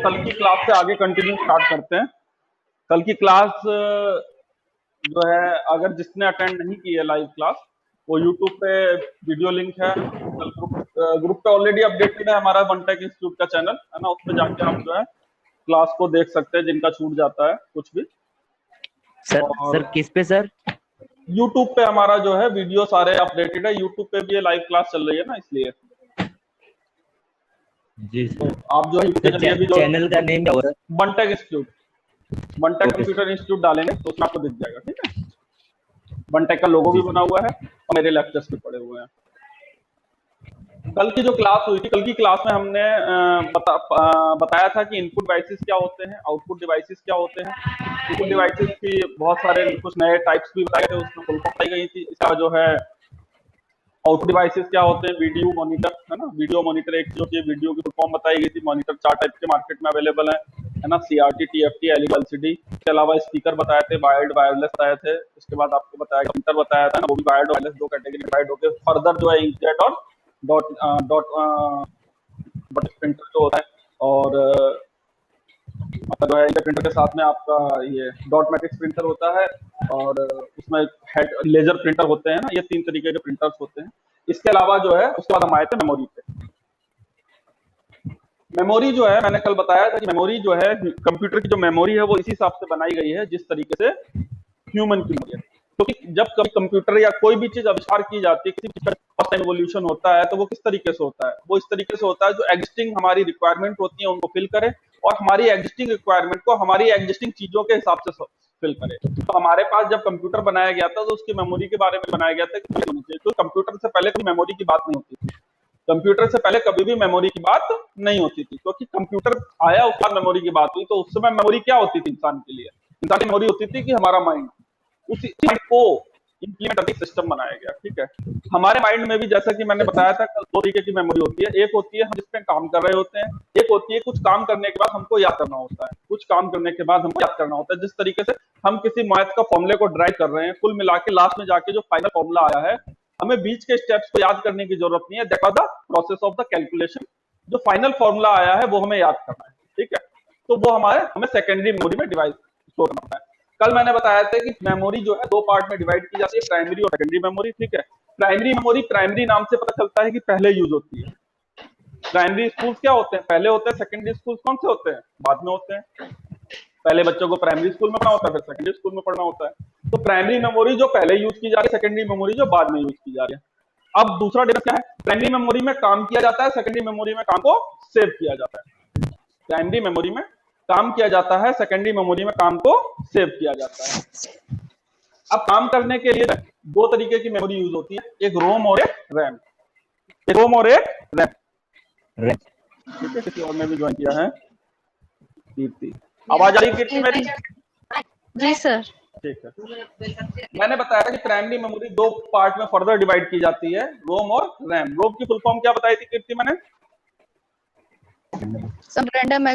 कल की क्लास से आगे कंटिन्यू स्टार्ट करते हैं। कल की क्लास जो है, अगर जिसने अटेंड नहीं की है लाइव क्लास, वो यूट्यूब पे वीडियो लिंक है। कल ग्रुप पे ऑलरेडी अपडेटेड है हमारा वनटेक इंस्टीट्यूट का चैनल, है ना। उस पर जाके आप जो है क्लास को देख सकते हैं, जिनका छूट जाता है कुछ भी। सर किस पे सर? यूट्यूब पे हमारा जो है वीडियो सारे अपडेटेड है। यूट्यूब पे भी ये लाइव क्लास चल रही है ना, इसलिए। जी तो आप जो है चैनल का नेम क्या होगा? वनटेक इंस्टीट्यूट, वनटेक Okay. कंप्यूटर इंस्टीट्यूट डालेंगे तो उसमें आपको दिख जाएगा, ठीक है। वनटेक का लोगो भी बना हुआ है और मेरे लेक्चर्स भी पड़े हुए हैं। कल की जो क्लास हुई थी, कल की क्लास में हमने बताया था कि इनपुट डिवाइसेस क्या होते हैं, आउटपुट डिवाइसेस क्या होते हैं। इनपुट डिवाइसेस की बहुत सारे कुछ नए टाइप्स भी बताए थे, उसमें फुल फॉर्म बताई गई थी। इसका जो है आउटपुट डिवाइसेस क्या होते हैं, वीडियो मॉनिटर, है ना। वीडियो मॉनिटर एक जो कि वीडियो की फुल फॉर्म बताई गई थी। मॉनिटर 4 टाइप के मार्केट में अवेलेबल है ना। CRT, TFT, LED, LCD। इसके अलावा स्पीकर बताए थे, वायर्ड वायरलेस बताए थे। उसके बाद आपको बताया प्रिंटर बताया था ना, वो भी वायर्ड वायरलेस दो कैटेगरी डिवाइड होकर फर्दर जो है इंकजेट और डॉट प्रिंटर जो होता है। और मतलब जो है प्रिंटर के साथ में आपका ये डॉट मैट्रिक्स प्रिंटर होता है, और उसमें हेड लेजर प्रिंटर होते हैं ना। ये 3 तरीके के प्रिंटर्स होते हैं। इसके अलावा जो है उसके बाद हम आए थे मेमोरी पे। मेमोरी जो है, मैंने कल बताया था कि मेमोरी जो है कंप्यूटर की जो मेमोरी है वो इसी हिसाब से बनाई गई है जिस तरीके से ह्यूमन की मेमोरी है। क्योंकि जब कभी कंप्यूटर या कोई भी चीज आविष्कार की जाती है, किसी चीज का फर्स्ट टाइम इवोल्यूशन होता है, तो वो किस तरीके से होता है? वो इस तरीके से होता है जो एग्जिस्टिंग हमारी रिक्वायरमेंट होती है उनको फिल करे, और हमारी एग्जिस्टिंग रिक्वायरमेंट को हमारी एग्जिस्टिंग चीजों के हिसाब से फिल करे। तो हमारे पास जब कंप्यूटर बनाया गया था तो उसकी मेमोरी के बारे में बनाया गया था कि होनी चाहिए। तो कंप्यूटर से पहले कोई मेमोरी की बात नहीं होती थी। कंप्यूटर से पहले कभी भी मेमोरी की बात नहीं होती थी, क्योंकि कंप्यूटर आया उसके बाद मेमोरी की बात हुई। तो उस समय मेमोरी क्या होती थी इंसान के लिए? इंसान की मेमोरी होती थी कि हमारा माइंड, उसी को इंप्लीमेंट करके सिस्टम बनाया गया, ठीक है। हमारे माइंड में भी, जैसा कि मैंने बताया था, 2 तरीके की मेमोरी होती है। एक होती है हम जिस पे काम कर रहे होते हैं, एक होती है कुछ काम करने के बाद हमको याद करना होता है। कुछ काम करने के बाद हमको याद करना होता है, जिस तरीके से हम किसी मैथ का फॉर्मूले को ड्राइव कर रहे हैं, कुल मिला के लास्ट में जाके जो फाइनल फॉर्मूला आया है, हमें बीच के स्टेप्स को याद करने की जरूरत नहीं है। That was the process of the calculation. जो फाइनल फॉर्मूला आया है वो हमें याद करना है, ठीक है। तो वो हमें सेकेंडरी मेमोरी में डिवाइस स्टोर करना है। कल मैंने बताया था कि मेमोरी जो है 2 पार्ट में डिवाइड की जाती है, प्राइमरी और सेकेंडरी मेमोरी, ठीक है। प्राइमरी मेमोरी प्राइमरी नाम से पता चलता है कि पहले यूज होती है। प्राइमरी स्कूल क्या होते हैं? पहले होते हैं। सेकेंडरी स्कूल कौन से होते हैं? बाद में होते हैं। पहले बच्चों को प्राइमरी स्कूल में पढ़ना होता है, फिर सेकेंडरी स्कूल में पढ़ना होता है। तो प्राइमरी मेमोरी जो पहले यूज की जा रही है, सेकेंडरी मेमोरी जो बाद में यूज की जा रही है। अब दूसरा डिफरेंस क्या है? प्राइमरी मेमोरी में काम किया जाता है, सेकेंडरी मेमोरी में काम को सेव किया जाता है। प्राइमरी मेमोरी में काम किया जाता है, सेकेंडरी मेमोरी में काम को सेव किया जाता है। अब काम करने के लिए 2 तरीके की मेमोरी यूज होती है, एक रोम और एक रैम। एक रोम और एक रैम, ठीक है। किसी और ने भी ज्वाइन किया है, कीर्ति। आवाज आ रही है कीर्ति मेरी? जी सर। ठीक है। मैंने बताया था कि प्राइमरी मेमोरी 2 पार्ट में फर्दर डिवाइड की जाती है, रोम और रैम। रोम की फुल फॉर्म क्या बताई थी कीर्ति मैंने? सब रैंडम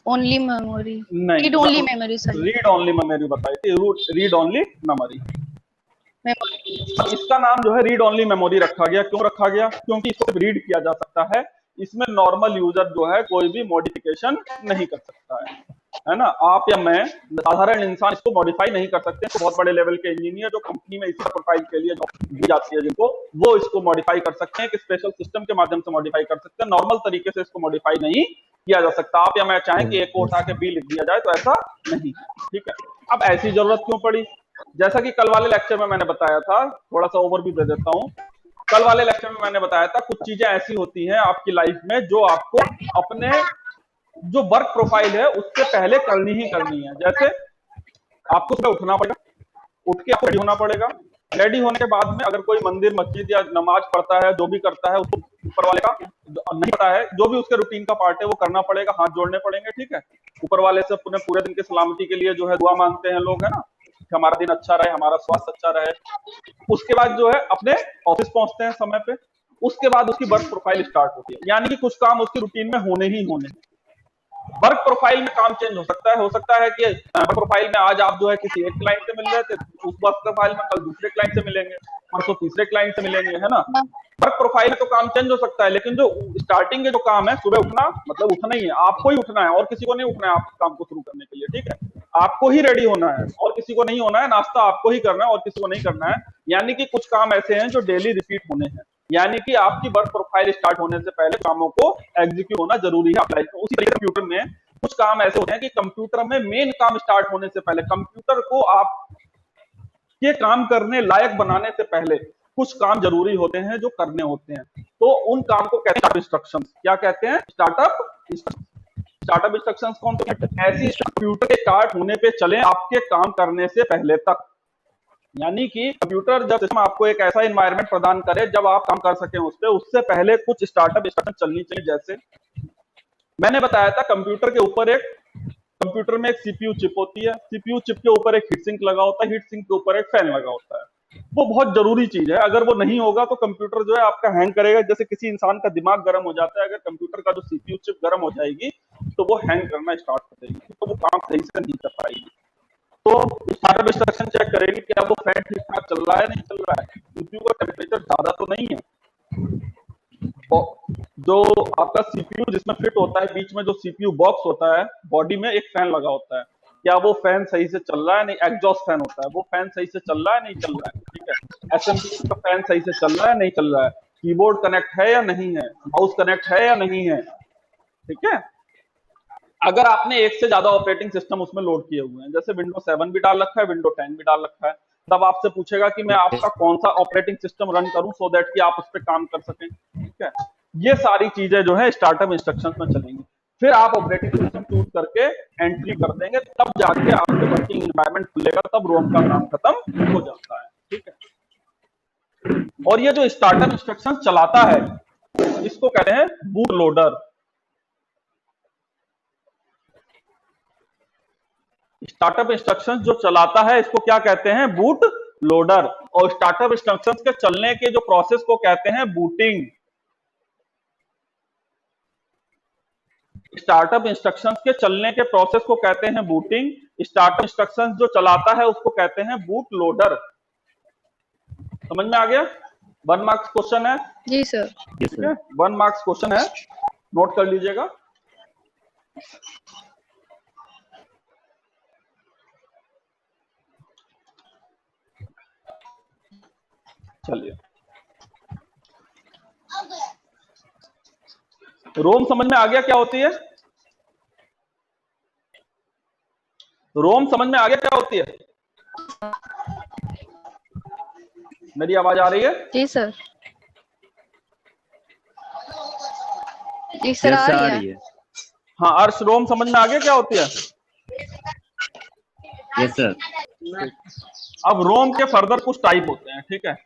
ओनली मेमोरी, नहीं, read only memory sir. Read only memory बताई थी, रीड ओनली मेमोरी। इसका नाम जो है रीड ओनली मेमोरी रखा गया। क्यों रखा गया? क्योंकि इसको रीड किया जा सकता है, इसमें नॉर्मल यूजर जो है कोई भी मॉडिफिकेशन नहीं कर सकता है ना। आप या मैं, साधारण इंसान इसको मॉडिफाई नहीं कर सकते। तो बहुत बड़े लेवल के इंजीनियर जो कंपनी में इसी प्रोफाइल के लिए जॉब दी जाती है जिनको, वो इसको मॉडिफाई कर सकते हैं, कि स्पेशल सिस्टम के माध्यम से मॉडिफाई कर सकते हैं। नॉर्मल तरीके से इसको मॉडिफाई नहीं किया जा सकता। आप या मैं चाहें कि एक को उठा के बी लिख दिया जाए, तो ऐसा नहीं है, ठीक है। अब ऐसी जरूरत क्यों पड़ी? जैसा कि कल वाले लेक्चर में मैंने बताया था, थोड़ा सा ओवरव्यू दे देता हूँ। कल वाले लेक्चर में मैंने बताया था कुछ चीजें ऐसी होती हैं आपकी लाइफ में जो आपको अपने जो वर्क प्रोफाइल है उससे पहले करनी ही करनी है। जैसे आपको सुबह उठना पड़ेगा, उठ के आपको रेडी होना पड़ेगा। रेडी होने के बाद में अगर कोई मंदिर मस्जिद या नमाज पढ़ता है, जो भी करता है, उसको ऊपर वाले का नहीं पता है, जो भी उसके रूटीन का पार्ट है वो करना पड़ेगा, हाथ जोड़ने पड़ेंगे, ठीक है। ऊपर वाले से पूरे दिन की सलामती के लिए जो है दुआ मांगते हैं लोग, है ना, कि हमारा दिन अच्छा रहे, हमारा स्वास्थ्य अच्छा रहे। उसके बाद जो है अपने ऑफिस पहुंचते हैं समय पे। उसके बाद उसकी वर्क प्रोफाइल स्टार्ट होती है, यानी कि कुछ काम उसकी रूटीन में होने ही होने। वर्क प्रोफाइल में काम चेंज हो सकता है कि वर्क प्रोफाइल में आज आप जो है किसी एक क्लाइंट से मिल रहे थे, उस वर्क प्रोफाइल में कल दूसरे क्लाइंट से मिलेंगे, परसों तीसरे क्लाइंट से मिलेंगे, है ना। वर्क प्रोफाइल में तो काम चेंज हो सकता है, लेकिन जो स्टार्टिंग के जो काम है, सुबह उठना मतलब उठना ही है, आपको ही उठना है और किसी को नहीं उठना है आप काम को शुरू करने के लिए, ठीक है। आपको ही रेडी होना है और किसी को नहीं होना है, नाश्ता आपको ही करना है और किसी को नहीं करना है। यानी कि कुछ काम ऐसे हैं जो डेली रिपीट होने हैं, यानी कि आपकी वर्क प्रोफाइल स्टार्ट होने से पहले कामों को एग्जीक्यूट होना जरूरी है अप्लाई। उसी तरीके से कंप्यूटर में कुछ काम ऐसे होते हैं कि कंप्यूटर में मेन काम स्टार्ट होने से पहले, कंप्यूटर को आप के काम करने लायक बनाने से पहले कुछ काम जरूरी होते हैं जो करने होते हैं, तो उन काम को कहते हैं इंस्ट्रक्शंस। क्या कहते हैं? Startup instructions. स्टार्टअप इंस्ट्रक्शंस कौन सी? ऐसी कंप्यूटर के स्टार्ट होने पे चले आपके काम करने से पहले तक, यानी कि कंप्यूटर जब सिस्टम आपको एक ऐसा एनवायरनमेंट प्रदान करे जब आप काम कर सकें उस पे, उससे पहले कुछ स्टार्टअप इंस्ट्रक्शन चलनी चाहिए। जैसे मैंने बताया था कंप्यूटर में एक सीपीयू चिप होती है, सीपीयू चिप के ऊपर एक हीट सिंक लगा होता है, हीट सिंक के ऊपर एक फैन लगा होता है। वो बहुत जरूरी चीज है, अगर वो नहीं होगा तो कंप्यूटर जो है आपका हैंग करेगा। जैसे किसी इंसान का दिमाग गर्म हो जाता है, अगर कंप्यूटर का जो सीपीयू चिप गर्म हो जाएगी तो वो हैंग करना स्टार्ट कर देगी, तो वो काम सही से नहीं कर पाएगी। तो स्टार्टअप इंस्ट्रक्शन चेक करेगी कि अब वो फैन ठीक ठाक चल रहा है नहीं चल रहा है, सीपीयू का टेम्परेचर ज्यादा तो नहीं है, जो आपका सीपीयू जिसमें फिट होता है, बीच में जो सीपीयू बॉक्स होता है, बॉडी में एक फैन लगा होता है, क्या वो फैन सही से चल रहा है नहीं, एग्जॉस्ट फैन होता है, वो फैन सही से चल रहा है नहीं चल रहा है, ठीक है। एसएमपी का फैन सही से चल रहा है नहीं चल रहा है, कीबोर्ड कनेक्ट है या नहीं है, माउस कनेक्ट है या नहीं है, ठीक है। अगर आपने एक से ज्यादा ऑपरेटिंग सिस्टम उसमें लोड किए हुए हैं, जैसे विंडो 7 भी डाल रखा है, विंडो 10 भी डाल रखा है, तब आपसे पूछेगा कि मैं आपका कौन सा ऑपरेटिंग सिस्टम रन करूं सो दैट कि आप उस पर काम कर सकें, ठीक है। ये सारी चीजें जो है स्टार्टअप इंस्ट्रक्शंस में चलेंगी। फिर आप ऑपरेटिंग सिस्टम चूज करके एंट्री कर देंगे, तब जाके आपके वर्किंग एनवायरनमेंट खुलेगा, तब रोम का काम खत्म हो जाता है, ठीक है। और ये जो स्टार्टअप इंस्ट्रक्शन चलाता है इसको कहते हैं बूट लोडर। स्टार्टअप इंस्ट्रक्शंस जो चलाता है इसको क्या कहते हैं? Boot loader. और स्टार्टअप इंस्ट्रक्शंस के चलने के जो प्रोसेस को कहते हैं बूटिंग। स्टार्टअप इंस्ट्रक्शंस के चलने के प्रोसेस को कहते हैं बूटिंग। स्टार्टअप इंस्ट्रक्शंस जो चलाता है उसको कहते हैं बूट लोडर। समझ में आ गया? 1 मार्क्स क्वेश्चन है। जी सर। ठीक है, 1 मार्क्स क्वेश्चन है, नोट कर लीजिएगा। चलिए, रोम समझ में आ गया क्या होती है? रोम समझ में आ गया क्या होती है? मेरी आवाज आ रही है? जी सर। जी सर, आ रही है। हाँ, अर्श, रोम समझ में आ गया क्या होती है? Yes sir. अब रोम के फर्दर कुछ टाइप होते हैं, ठीक है।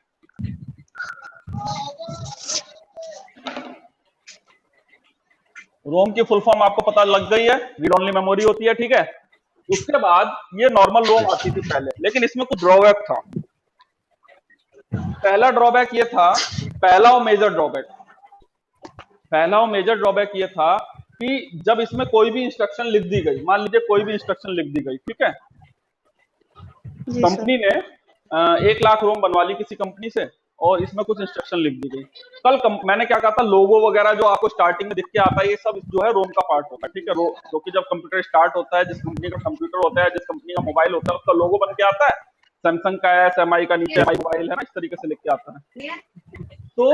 रोम की फुल फॉर्म आपको पता लग गई है, रीड ओनली मेमोरी होती है, ठीक है। उसके बाद ये नॉर्मल रोम आती थी पहले, लेकिन इसमें कुछ ड्रॉबैक था। पहला ड्रॉबैक ये था, पहला और मेजर ड्रॉबैक ये था कि जब इसमें कोई भी इंस्ट्रक्शन लिख दी गई, मान लीजिए कोई भी इंस्ट्रक्शन लिख दी गई, ठीक है, कंपनी ने 1 लाख रोम बनवा ली किसी कंपनी से और इसमें कुछ इंस्ट्रक्शन लिख दी गई। मैंने क्या कहा था, लोगो वगैरह जो आपको स्टार्टिंग में दिख के आता है, ये सब जो है रोम का पार्ट होता है, ठीक है। क्योंकि जब कंप्यूटर स्टार्ट होता है, जिस कंपनी का कंप्यूटर होता है, जिस कंपनी का मोबाइल होता है, उसका लोगो बन के आता है। सैमसंग का है, एमआई का नीचे एमआई मोबाइल है ना, इस तरीके से लिख के आता है। तो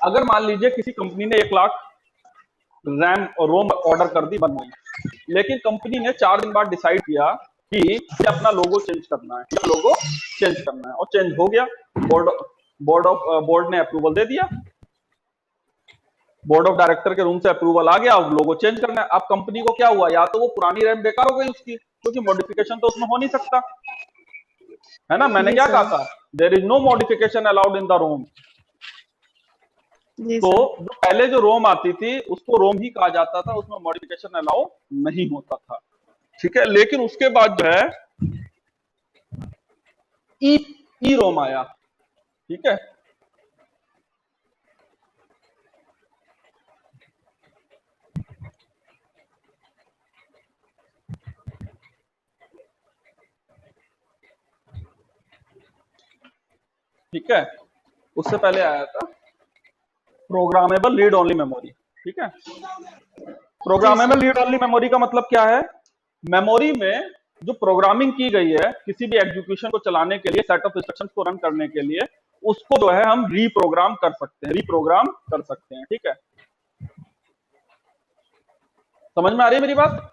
अगर मान लीजिए किसी कंपनी ने 1 लाख रैम और रोम ऑर्डर कर दी, बनवाई, लेकिन कंपनी ने 4 दिन बाद डिसाइड किया कि अपना लोगो चेंज करना है, और चेंज हो गया। बोर्ड ने अप्रूवल दे दिया, बोर्ड ऑफ डायरेक्टर के रूम से अप्रूवल आ गया, अब लोगो चेंज करना है। अब कंपनी को क्या हुआ, या तो वो पुरानी रैम बेकार हो गई उसकी, क्योंकि मॉडिफिकेशन तो उसमें हो नहीं सकता, है ना। मैंने क्या कहा था, there is no modification allowed in the ROM. तो जो पहले जो रोम आती थी उसको रोम ही कहा जाता था, उसमें मॉडिफिकेशन अलाउ नहीं होता था, ठीक है। लेकिन उसके बाद जो है ई रोम आया, ठीक है। ठीक है, उससे पहले आया था प्रोग्रामेबल रीड ओनली मेमोरी। ठीक है, प्रोग्रामेबल रीड ओनली मेमोरी का मतलब क्या है? मेमोरी में जो प्रोग्रामिंग की गई है किसी भी एग्जीक्यूशन को चलाने के लिए, सेट ऑफ इंस्ट्रक्शंस को रन करने के लिए, उसको जो है हम रीप्रोग्राम कर सकते हैं, रीप्रोग्राम कर सकते हैं। ठीक है, समझ में आ रही है मेरी बात?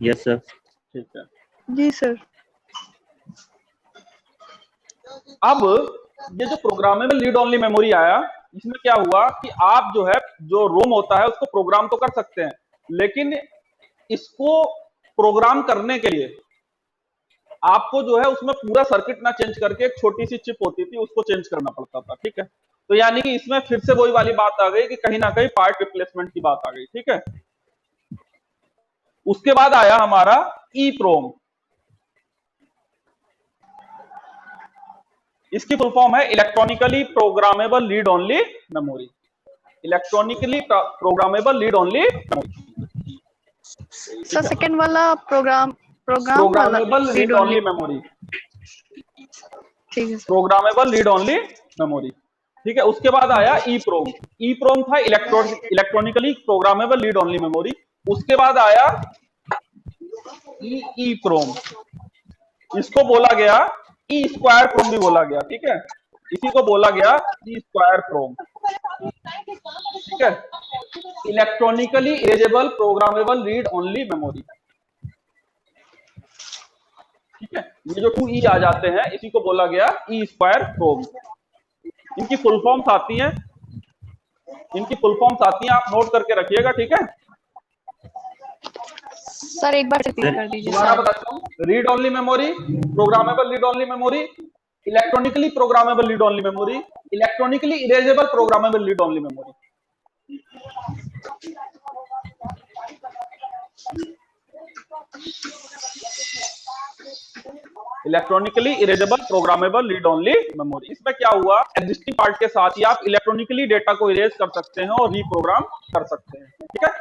Yes sir. ठीक है, जी सर। अब ये जो प्रोग्रामेबल रीड ओनली मेमोरी आया, इसमें क्या हुआ कि आप जो है, जो रोम होता है उसको प्रोग्राम तो कर सकते हैं, लेकिन इसको प्रोग्राम करने के लिए आपको जो है उसमें पूरा सर्किट ना चेंज करके एक छोटी सी चिप होती थी उसको चेंज करना पड़ता था। ठीक है, तो यानी कि इसमें फिर से वही वाली बात आ गई कि कहीं ना कहीं पार्ट रिप्लेसमेंट की बात आ गई। ठीक है, उसके बाद आया हमारा ईप्रोम। इसकी फुल फॉर्म है electronically programmable read only memory. Electronically programmable read only memory. Sir second वाला program programmable read only memory. ठीक है sir. Programmable read only memory. ठीक है, उसके बाद आया ईप्रोम। ईप्रोम था electronically programmable read only memory. उसके बाद आया ईप्रोम। इसको बोला गया ई स्क्वायर प्रोम भी बोला गया। ठीक है, इसी को बोला गया ई स्क्वायर प्रोम। ठीक है, electronically erasable programmable read only memory. ठीक है, ये जो 2 ई आ जाते हैं इसी को बोला गया ई स्क्वायर प्रोम। इनकी फुल फॉर्म्स आती हैं, आप नोट करके रखिएगा। ठीक है, सर एक बार रिपीट कर दीजिए दोबारा सर। बताता हूँ, read only memory, programmable read only memory, electronically programmable read only memory, electronically erasable programmable read only memory. Electronically erasable programmable read only memory. इसमें क्या हुआ, एग्जिस्टिंग पार्ट के साथ ही आप इलेक्ट्रॉनिकली डेटा को इरेज कर सकते हैं और रीप्रोग्राम कर सकते हैं। ठीक है,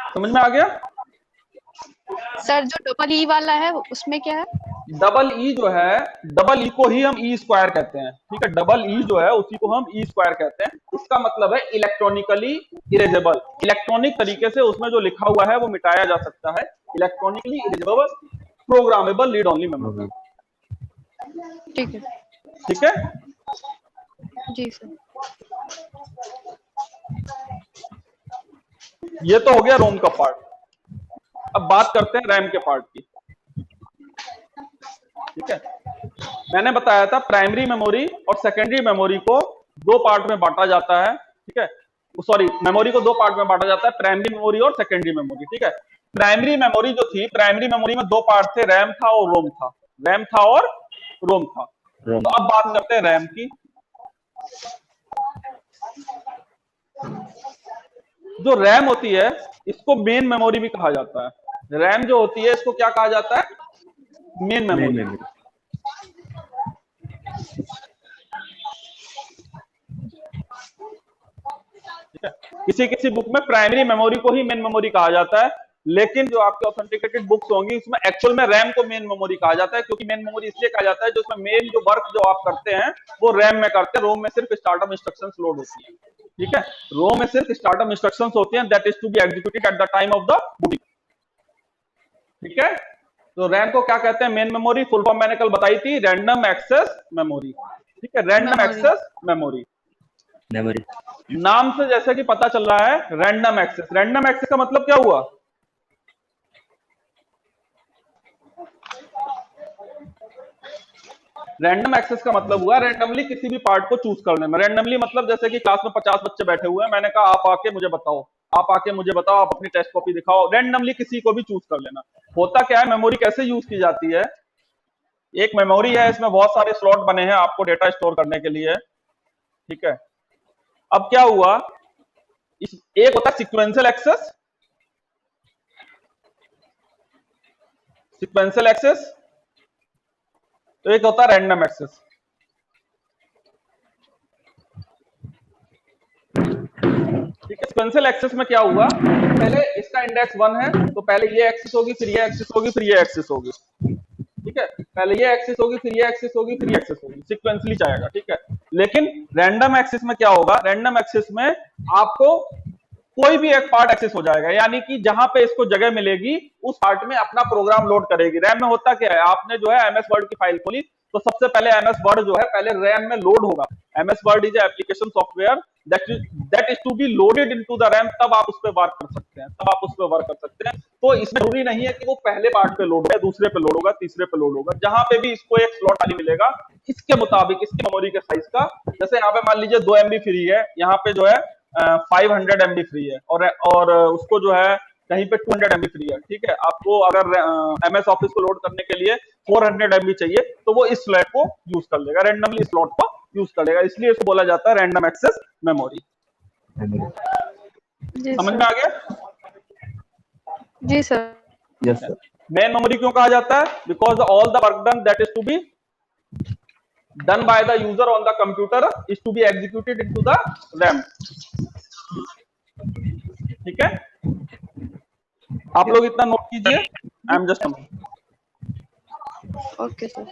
समझ में आ गया? सर जो डबल ई वाला है उसमें क्या है? डबल ई जो है, डबल ई को ही हम ई स्क्वायर कहते हैं। ठीक है, डबल ई जो है उसी को हम ई स्क्वायर कहते हैं। इसका मतलब है इलेक्ट्रॉनिकली इरेजेबल। इलेक्ट्रॉनिक तरीके से उसमें जो लिखा हुआ है वो मिटाया जा सकता है। Electronically erasable programmable read only memory. ठीक है। ठीक है, जी सर। ये तो हो गया रोम का पार्ट। अब बात करते हैं रैम के पार्ट की। ठीक है, मैंने बताया था प्राइमरी मेमोरी और सेकेंडरी मेमोरी को 2 पार्ट में बांटा जाता है। ठीक है, सॉरी, मेमोरी को 2 पार्ट में बांटा जाता है, प्राइमरी मेमोरी और सेकेंडरी मेमोरी। ठीक है, प्राइमरी मेमोरी जो थी, प्राइमरी मेमोरी में 2 पार्ट थे, रैम था और रोम था। रैम था और रोम था। तो अब बात करते हैं रैम की। जो रैम होती है इसको मेन मेमोरी भी कहा जाता है। रैम जो होती है इसको क्या कहा जाता है? Main memory. ठीक है, किसी किसी बुक में प्राइमरी मेमोरी को ही मेन मेमोरी कहा जाता है, लेकिन जो आपके ऑथेंटिकेटेड बुक्स होंगी उसमें एक्चुअल में रैम को मेन मेमोरी कहा जाता है। क्योंकि मेन मेमोरी इसलिए कहा जाता है जो उसमें मेन जो वर्क जो आप करते हैं वो रैम में करते हैं। रोम में सिर्फ स्टार्टअप इंस्ट्रक्शंस लोड होती हैं। ठीक है, रोम में सिर्फ स्टार्टअप इंस्ट्रक्शंस होती हैं, that is to be executed at the time of the booting. ठीक है, तो रैम को क्या कहते हैं? Main memory. फुल फॉर्म मैंने कल बताई थी, रैंडम एक्सेस मेमोरी। ठीक है, रैंडम एक्सेस मेमोरी। नाम से जैसे कि पता चल रहा है रैंडम एक्सेस। रैंडम एक्सेस का मतलब क्या हुआ? रैंडम एक्सेस का मतलब हुआ रैंडमली किसी भी पार्ट को चूज करने में। रैंडमली मतलब जैसे कि क्लास में 50 बच्चे बैठे हुए हैं, मैंने कहा आप आके मुझे बताओ, आप आके मुझे बताओ, आप अपनी टेस्ट कॉपी दिखाओ। रैंडमली किसी को भी चूज कर लेना। होता क्या है, मेमोरी कैसे यूज की जाती है? एक मेमोरी है, इसमें बहुत सारे स्लॉट बने हैं आपको डेटा स्टोर करने के लिए। ठीक है, अब क्या हुआ, एक होता है सीक्वेंशियल एक्सेस, सीक्वेंशियल एक्सेस, तो एक होता है रैंडम एक्सेस। ठीक है, सीक्वेंशियल एक्सेस में क्या हुआ, पहले इसका इंडेक्स 1 है तो पहले ये एक्सेस होगी, फिर ये एक्सेस होगी, फिर ये एक्सेस होगी। ठीक है, पहले ये एक्सेस होगी, फिर ये एक्सेस होगी, फिर ये एक्सेस होगी, सिक्वेंसली जाएगा, ठीक है। लेकिन रैंडम एक्सेस में क्या होगा, रैंडम एक्सेस में आपको कोई भी एक पार्ट एक्सेस हो जाएगा, यानी कि जहां पे इसको जगह मिलेगी उस पार्ट में अपना प्रोग्राम लोड करेगी। रैम में होता क्या है, आपने जो है एमएस वर्ड की फाइल खोली तो सबसे पहले एमएस वर्ड जो है पहले रैम में लोड होगा। MS Word is application software that is to be loaded into the RAM, तब आप उस पर वर्क कर सकते हैं, तब आप उस पर वर्क कर सकते हैं। तो इसमें जरूरी नहीं है कि वो पहले पार्ट पे लोड होगा, दूसरे पे लोड होगा, तीसरे पे लोड होगा, जहां पे भी इसको एक स्लॉट खाली मिलेगा इसके मुताबिक इसकी मेमोरी के साइज का, जैसे यहाँ पे मान लीजिए 2 MB फ्री है, यहाँ पे जो है 500 MB फ्री है, और उसको जो है कहीं पे 200 MB फ्री है, ठीक है। आपको अगर एमएस ऑफिस को लोड करने के लिए 400 MB चाहिए तो वो इस स्लॉट को यूज कर लेगा, रैंडमली स्लॉट को यूज कर लेगा, इसलिए इसको बोला जाता है रैंडम एक्सेस मेमोरी। जी समझ में सर। आ गया? जी sir. Yes, sir. Main memory क्यों कहा जाता है? Because all the work done that is to be done by the user on the computer is to be executed into the RAM, ठीक है। आप लोग इतना नोट कीजिए, I am just okay sir.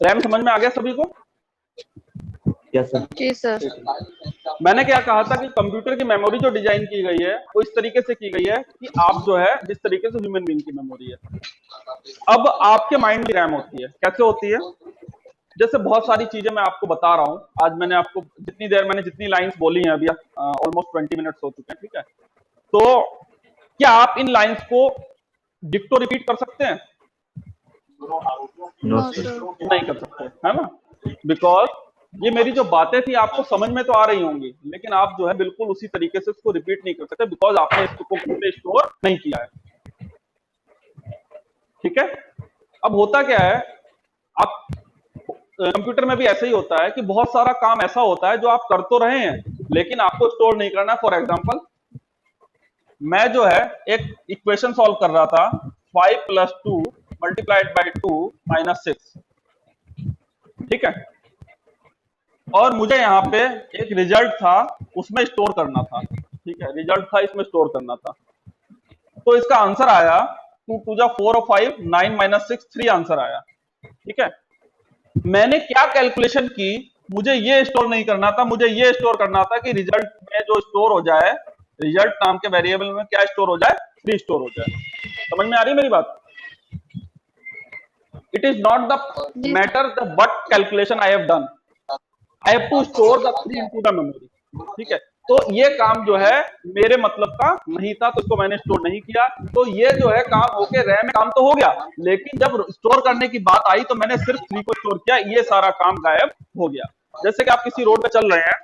RAM समझ में आ गया सभी को? Yes, sir. जी सर। मैंने क्या कहा था कि कंप्यूटर की मेमोरी जो डिजाइन की गई है वो इस तरीके से की गई है कि आप जो है जिस तरीके से ह्यूमन बीइंग की मेमोरी है, अब आपके माइंड की रैम होती है। कैसे होती है? जैसे बहुत सारी चीजें मैं आपको बता रहा हूँ, आज मैंने आपको जितनी देर मैंने जितनी लाइंस बोली हैं अभी, ऑलमोस्ट 20 मिनट्स हो चुके हैं, ठीक है। तो क्या आप इन लाइंस को डिक्टो रिपीट कर सकते हैं? No, sir. नहीं कर सकते, है ना। बिकॉज ये मेरी जो बातें थी आपको समझ में तो आ रही होंगी, लेकिन आप जो है बिल्कुल उसी तरीके से उसको रिपीट नहीं कर सकते, बिकॉज आपने इसको स्टोर नहीं किया है, ठीक है। अब होता क्या है, आप कंप्यूटर में भी ऐसा ही होता है कि बहुत सारा काम ऐसा होता है जो आप कर तो रहे हैं लेकिन आपको स्टोर नहीं करना। फॉर एग्जांपल, मैं जो है एक इक्वेशन सॉल्व कर रहा था, 5 + 2 × 2 - 6, ठीक है। और मुझे यहाँ पे एक रिजल्ट था उसमें स्टोर करना था, ठीक है, रिजल्ट था इसमें स्टोर करना था। तो इसका आंसर आया 2 × 2 = 4 और 5 9 - 6 3 आंसर आया, ठीक है। मैंने क्या कैलकुलेशन की, मुझे ये स्टोर नहीं करना था, मुझे ये स्टोर करना था कि रिजल्ट में जो स्टोर हो जाए, रिजल्ट नाम के वेरिएबल में क्या स्टोर हो जाए, 3 स्टोर हो जाए। समझ में आ रही है मेरी बात? It is not the matter the what calculation I have done, I have to store the 3 into the memory, ठीक है। तो ये काम जो है मेरे मतलब का नहीं था, तो इसको मैंने स्टोर नहीं किया। तो ये जो है काम होके रैम में काम तो हो गया, लेकिन जब स्टोर करने की बात आई तो मैंने सिर्फ 3 को स्टोर किया, ये सारा काम गायब हो गया। जैसे कि आप किसी रोड पे चल रहे हैं,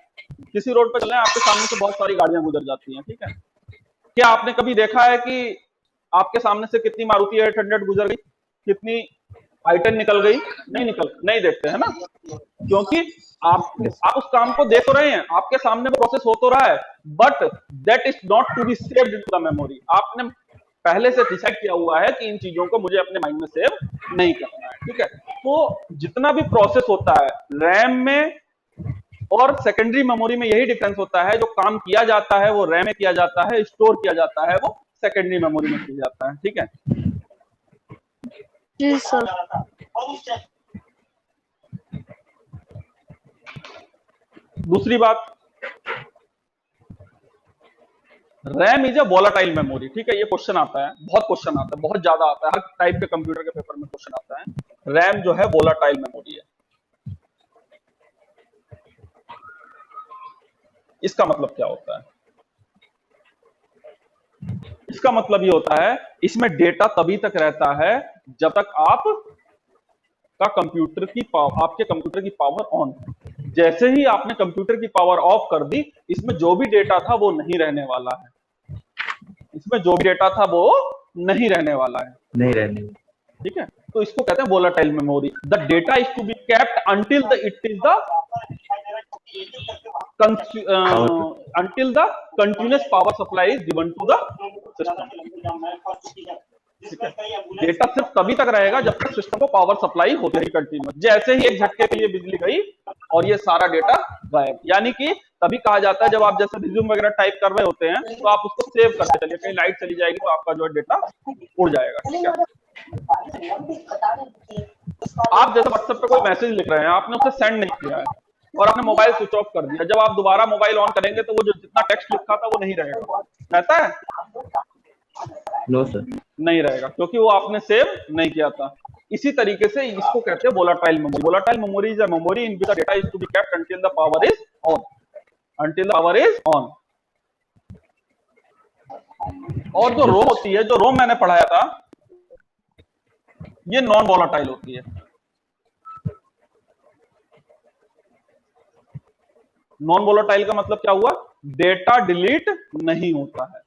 किसी रोड पे चल रहे हैं, आपके सामने से बहुत सारी गाड़ियां गुजर जाती हैं, ठीक है। क्या आपने कभी देखा है कि आपके सामने से कितनी मारुति 800 गुजर गई, कितनी i10 निकल गई? नहीं देखते है ना, क्योंकि आप उस काम को देख तो रहे हैं, आपके सामने प्रोसेस हो तो रहा है, but that is not to be saved into the memory. आपने पहले से डिसाइड किया हुआ है कि इन चीजों को मुझे अपने माइंड में सेव नहीं करना है, ठीक है। तो जितना भी प्रोसेस होता है रैम में और सेकेंडरी मेमोरी में, यही डिफरेंस होता है, जो काम किया जाता है वो रैम में किया जाता है, स्टोर किया जाता है वो सेकेंडरी मेमोरी में किया जाता है, ठीक है। जी सर। दूसरी बात, RAM is a volatile memory. ठीक है, ये क्वेश्चन आता है, बहुत क्वेश्चन आता है, बहुत ज्यादा आता है, हर टाइप के कंप्यूटर के पेपर में क्वेश्चन आता है। रैम जो है वोलाटाइल मेमोरी है। इसका मतलब क्या होता है? इसका मतलब ये होता है, इसमें डेटा तभी तक रहता है जब तक आपके कंप्यूटर की पावर ऑन। जैसे ही आपने कंप्यूटर की पावर ऑफ कर दी, इसमें जो भी डेटा था वो नहीं रहने वाला है। इसमें जो भी डेटा था वो नहीं रहने वाला है। नहीं रहने। ठीक है, तो इसको कहते हैं volatile memory. The data is to be kept until the it is the until the continuous power supply is given to the system। Data सिर्फ तभी तक रहेगा जब तक सिस्टम को पावर सप्लाई होती है कंटिन्यूस। जैसे ही एक झटके के लिए बिजली गई और ये सारा डेटा गायब। यानी कि तभी कहा जाता है, जब आप जैसे रिज्यूम वगैरह टाइप कर रहे होते हैं तो आप उसको सेव करते चलिए, कहीं लाइट चली जाएगी तो आपका जो है डेटा उड़ जाएगा। ठीक है, आप जैसे व्हाट्सएप पे कोई मैसेज लिख रहे हैं, आपने उसे सेंड नहीं किया है और आपने मोबाइल स्विच ऑफ कर दिया, जब आप दोबारा मोबाइल ऑन करेंगे तो वो जो जितना टेक्स्ट लिखा था वो नहीं रहेगा। रहता है? No sir. नहीं रहेगा, क्योंकि वो आपने सेव नहीं किया था। इसी तरीके से इसको कहते हैं volatile memory. Volatile memory is a memory in which the data is to be kept until the power is on. Until the power is on. और जो रोम होती है, जो रोम मैंने पढ़ाया था, ये नॉन वोलाटाइल होती है। नॉन वोलाटाइल का मतलब क्या हुआ? डेटा डिलीट नहीं होता है।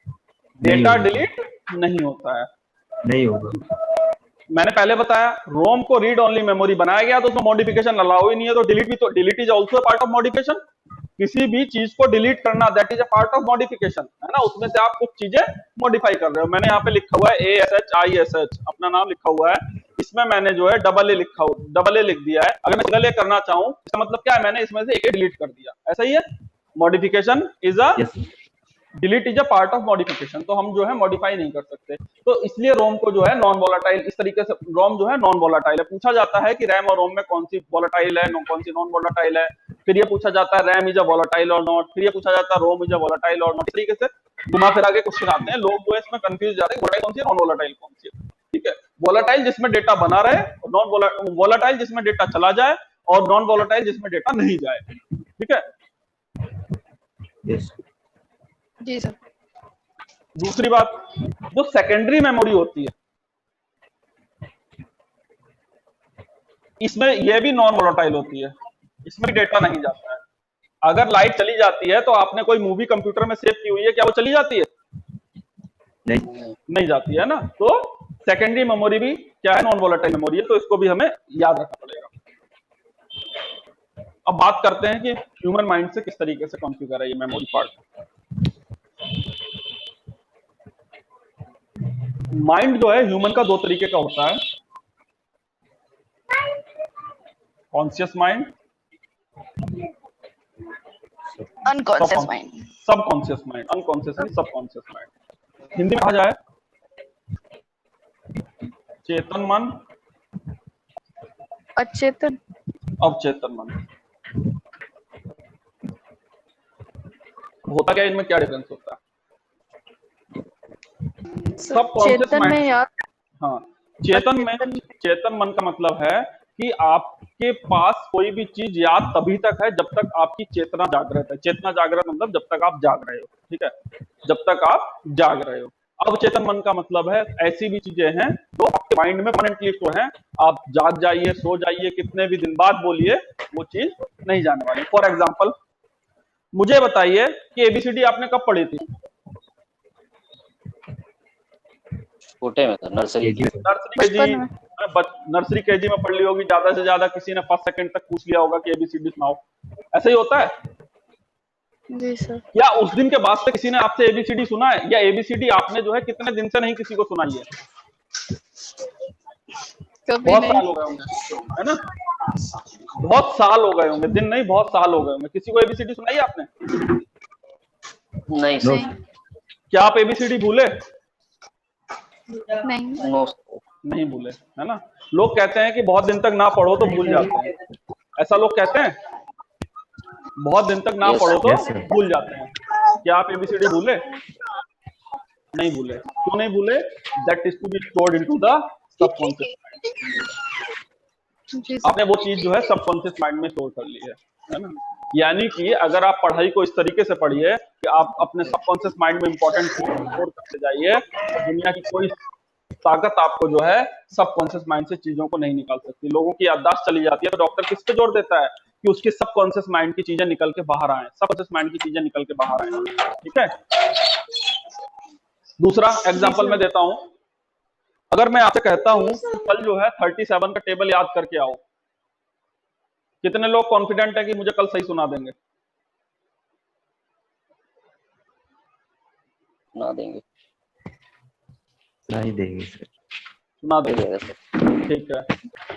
डेटा डिलीट नहीं होता है। नहीं होगा। मैंने पहले बताया, रोम को रीड ओनली मेमोरी बनाया गया तो उसमें मॉडिफिकेशन अलाउ ही नहीं है, तो delete is also part of modification. किसी भी चीज को डिलीट करना, that is a part of modification, है ना। उसमें से आप कुछ चीजें मॉडिफाई कर रहे हो। मैंने यहाँ पे लिखा हुआ है ASHISH, अपना नाम लिखा हुआ है, इसमें मैंने जो है डबल ए लिख दिया है। अगर मैं सिंगल ए करना चाहूं, इसका मतलब क्या है? मैंने इसमें से एक डिलीट कर दिया। ऐसा ही है, modification is a delete is a part of modification. तो हम जो है मॉडिफाई नहीं कर सकते, तो इसलिए रोम को जो है नॉन वोलाटाइल, इस तरीके से रोम जो है नॉन वोलाटाइल है। पूछा जाता है कि रैम और रोम में कौन सी वोलाटाइल है, कौन सी नॉन वोलाटाइल है। फिर ये पूछा जाता है रैम इज अ वोलाटाइल और नॉट, फिर ये पूछा जाता है रोम इज अ वोलाटाइल और नॉट। इस तरीके से घुमा फिरा के क्वेश्चन आते हैं, लोग जो है इसमें कंफ्यूज जाते हैं वोलाटाइल कौन सी है, नॉन वोलाटाइल कौन सी है। ठीक है, वोलाटाइल जिसमें डेटा बना रहे, नॉन वोलाटाइल जिसमें डेटा चला जाए, और नॉन वोलाटाइल जिसमें डेटा नहीं जाए। ठीक है, यस जी सर। दूसरी बात, जो सेकेंडरी मेमोरी होती है, इसमें यह भी नॉन वोलाटाइल होती है, इसमें डेटा नहीं जाता है। अगर लाइट चली जाती है तो आपने कोई मूवी कंप्यूटर में सेव की हुई है, क्या वो चली जाती है? नहीं जाती है ना। तो सेकेंडरी मेमोरी भी क्या है? नॉन वोलाटाइल मेमोरी है। तो इसको भी हमें याद रखना पड़ेगा। अब बात करते हैं कि ह्यूमन माइंड से किस तरीके से कॉन्फ़िगर है ये मेमोरी पार्ट। माइंड जो है ह्यूमन का दो तरीके का होता है, conscious mind, unconscious mind. Subconscious mind. Unconscious नहीं, सबकॉन्शियस माइंड। हिंदी में कहा जाए चेतन मन, अचेतन, अवचेतन मन। होता क्या, इनमें क्या डिफरेंस होता है? चेतन में याद, हाँ, चेतन मन का मतलब है कि आपके पास कोई भी चीज याद तभी तक है जब तक आपकी चेतना जागृत है। चेतना जागृत मतलब जब तक आप जाग रहे हो। ठीक है, जब तक आप जाग रहे हो। अवचेतन मन का मतलब है ऐसी भी चीजें हैं जो आपके माइंड में परमानेंटली स्टोर हैं, आप जाग जाइए, सो जाइए, कितने भी दिन बाद बोलिए, वो चीज नहीं जाने वाली। फॉर एग्जाम्पल, मुझे बताइए कि ABCD आपने कब पढ़ी थी? छोटे में था, नर्सरी KG में पढ़ ली होगी। ज्यादा से ज्यादा किसी ने फर्स्ट सेकंड तक पूछ लिया होगा कि ABCD सुनाओ। ऐसा ही होता है जी सर। या उस दिन के बाद से किसी ने आपसे ABCD सुना है? या ABCD आपने जो है कितने दिन से नहीं किसी को सुनाई है? बहुत साल हो गए होंगे, है ना। बहुत साल हो गए होंगे, दिन नहीं, बहुत साल हो गए होंगे। किसी को ABCD सुनाई है आपने? नहीं नहीं, क्या आप ABCD भूले? नहीं, नहीं भूले, है ना। लोग कहते हैं कि बहुत दिन तक ना पढ़ो तो भूल जाते हैं, ऐसा लोग कहते हैं। बहुत दिन तक ना पढ़ो तो भूल जाते हैं। क्या आप ABCD भूले? नहीं भूले। क्यों नहीं भूले? That is to be stored into the subconscious mind. जी सर। आपने वो चीज जो है सबकॉन्शियस माइंड में स्टोर कर ली है ना। यानी कि अगर आप पढ़ाई को इस तरीके से पढ़िए कि आप अपने सबकॉन्शियस माइंड में इंपॉर्टेंट चीज स्टोर करते जाइए, तो दुनिया की कोई ताकत आपको जो है सबकॉन्शियस माइंड से चीजों को नहीं निकाल सकती। लोगों की याददाश्त चली जाती है तो डॉक्टर किस पे जोर देता है कि उसके सबकॉन्शियस माइंड की चीजें निकल के बाहर आए, सबकॉन्शियस माइंड की चीजें निकल के बाहर आए। ठीक है। दूसरा एग्जांपल मैं देता हूं। अगर मैं आपसे कहता हूं कि कल जो है 37 का टेबल याद करके आओ, कितने लोग कॉन्फिडेंट है कि मुझे कल सही सुना देंगे? सुना देंगे। नहीं देंगे सर। सुना दे देंगे। देगा सर। ठीक है।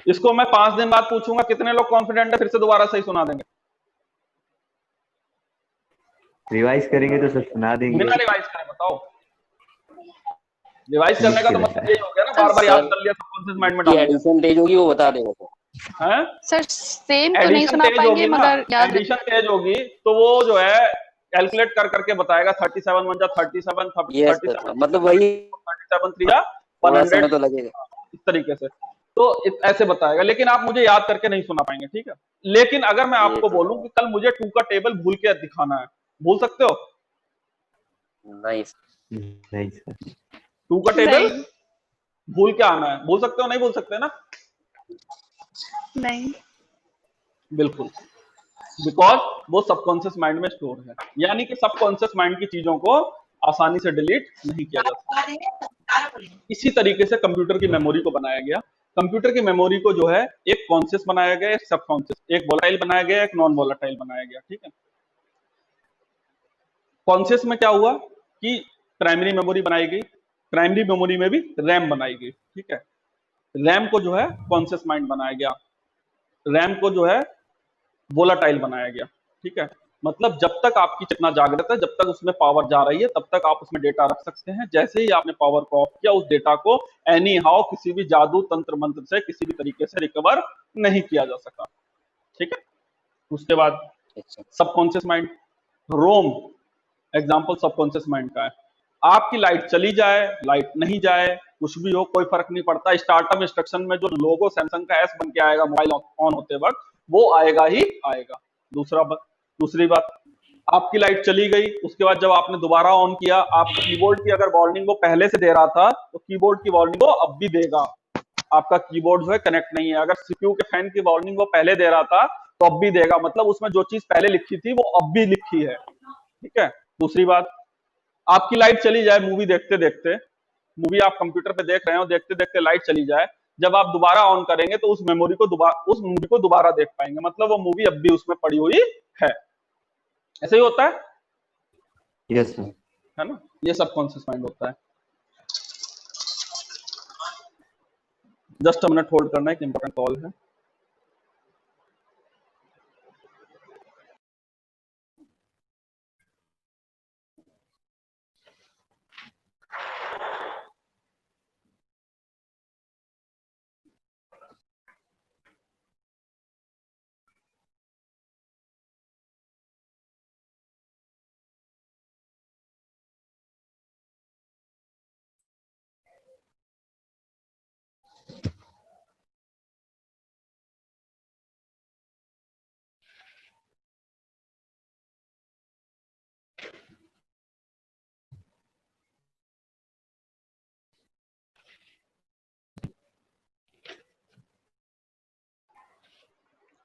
इसको मैं 5 दिन बाद पूछूंगा कितने लोग कॉन्फिडेंट है फिर से दोबारा सही सुना देंगे? रिवाइज करेंगे तो सर सुना देंगे। बिना रिवाइज करे बताओ। रिवाइज करने का तो मतलब यही हो गया ना, बार बार याद कर लिया, सबकॉन्शियस माइंड में डाल दिया। एडिशन तेज होगी वो बता देगा सर। हैं? सर सेम तो नहीं एडिशन सुना तेज पाएंगे होगी ना, मगर याद एडिशन तेज होगी तो वो जो है कैलकुलेट कर करके बताएगा 37 1 जा 37 यस 37 सर, मतलब वही 37 3 जा थोड़ा 100, समय तो लगेगा। इस तरीके से तो ऐसे बताएगा, लेकिन आप मुझे याद करके नहीं सुना पाएंगे। ठीक है। लेकिन अगर मैं ये आपको तो बोलूं कि कल मुझे 2 का टेबल भूल के दिखाना है, भूल सकते हो? नहीं नहीं सर। 2 का टेबल नहीं। भूल के आना है, भूल सकते हो? नहीं भूल सकते ना? नहीं। बिल्कुल, बिकॉज वो सबकॉन्शियस माइंड में स्टोर है। यानी कि सबकॉन्शियस माइंड की चीजों को आसानी से डिलीट नहीं किया जा सकता। इसी तरीके से कंप्यूटर की मेमोरी को बनाया गया। कंप्यूटर की मेमोरी को जो है एक कॉन्शियस बनाया गया, एक सबकॉन्शियस, एक वोलेटाइल बनाया गया, एक नॉन वोलेटाइल बनाया गया। ठीक है। कॉन्शियस में क्या हुआ कि प्राइमरी मेमोरी बनाई गई, प्राइमरी मेमोरी में भी रैम बनाई गई। ठीक है। रैम को जो है कॉन्शियस माइंड बनाया गया, रैम को जो है वोलाटाइल बनाया गया। ठीक है। मतलब जब तक आपकी चेतना जागृत है, जब तक उसमें पावर जा रही है, तब तक आप उसमें डेटा रख सकते हैं। जैसे ही आपने पावर को ऑफ किया, उस डेटा को एनी हाउ किसी भी जादू तंत्र मंत्र से किसी भी तरीके से रिकवर नहीं किया जा सका। ठीक है। उसके बाद अच्छा सबकॉन्शियस माइंड, रोम एग्जाम्पल सबकॉन्शियस माइंड का है। आपकी लाइट चली जाए, लाइट नहीं जाए, कुछ भी हो, कोई फर्क नहीं पड़ता। स्टार्टअप इंस्ट्रक्शन में जो लोगो सैमसंग का एस बन के आएगा मोबाइल ऑन होते वक्त, वो आएगा ही आएगा। दूसरी बात, आपकी लाइट चली गई, उसके बाद जब आपने दोबारा ऑन किया, आप कीबोर्ड की अगर वार्निंग वो पहले से दे रहा था तो कीबोर्ड की वार्निंग वो अब भी देगा। आपका कीबोर्ड जो है कनेक्ट नहीं है। अगर सीपीयू के फैन की वार्निंग वो पहले दे रहा था तो अब भी देगा। मतलब उसमें जो चीज पहले लिखी थी वो अब भी लिखी है। ठीक है। दूसरी बात, आपकी लाइट चली जाए मूवी देखते देखते, मूवी आप कंप्यूटर पे देख रहे हो, देखते देखते लाइट चली जाए, जब आप दोबारा ऑन करेंगे तो उस मूवी को दोबारा देख पाएंगे। मतलब वो मूवी अब भी उसमें पड़ी हुई है। ऐसे ही होता यस सर। है ना। ये सबकॉन्शियस माइंड होता है। जस्ट मिनट होल्ड करना, एक इंपॉर्टेंट कॉल है।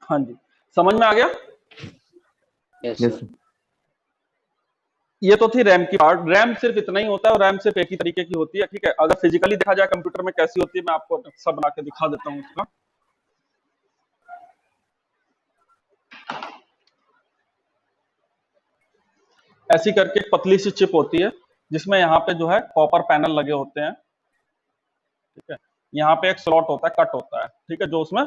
हाँ जी, समझ में आ गया? Yes yes sir. सर। ये तो थी रैम की पार्ट। रैम सिर्फ इतना ही होता है और रैम सिर्फ एक ही तरीके की होती है। ठीक है। अगर फिजिकली देखा जाए कंप्यूटर में कैसी होती है, मैं आपको नक्शा बना के दिखा देता हूँ उसका। ऐसी करके एक पतली सी चिप होती है जिसमें यहाँ पे जो है कॉपर पैनल लगे होते हैं। ठीक है। यहाँ पे एक स्लॉट होता है, कट होता है। ठीक है। जो उसमें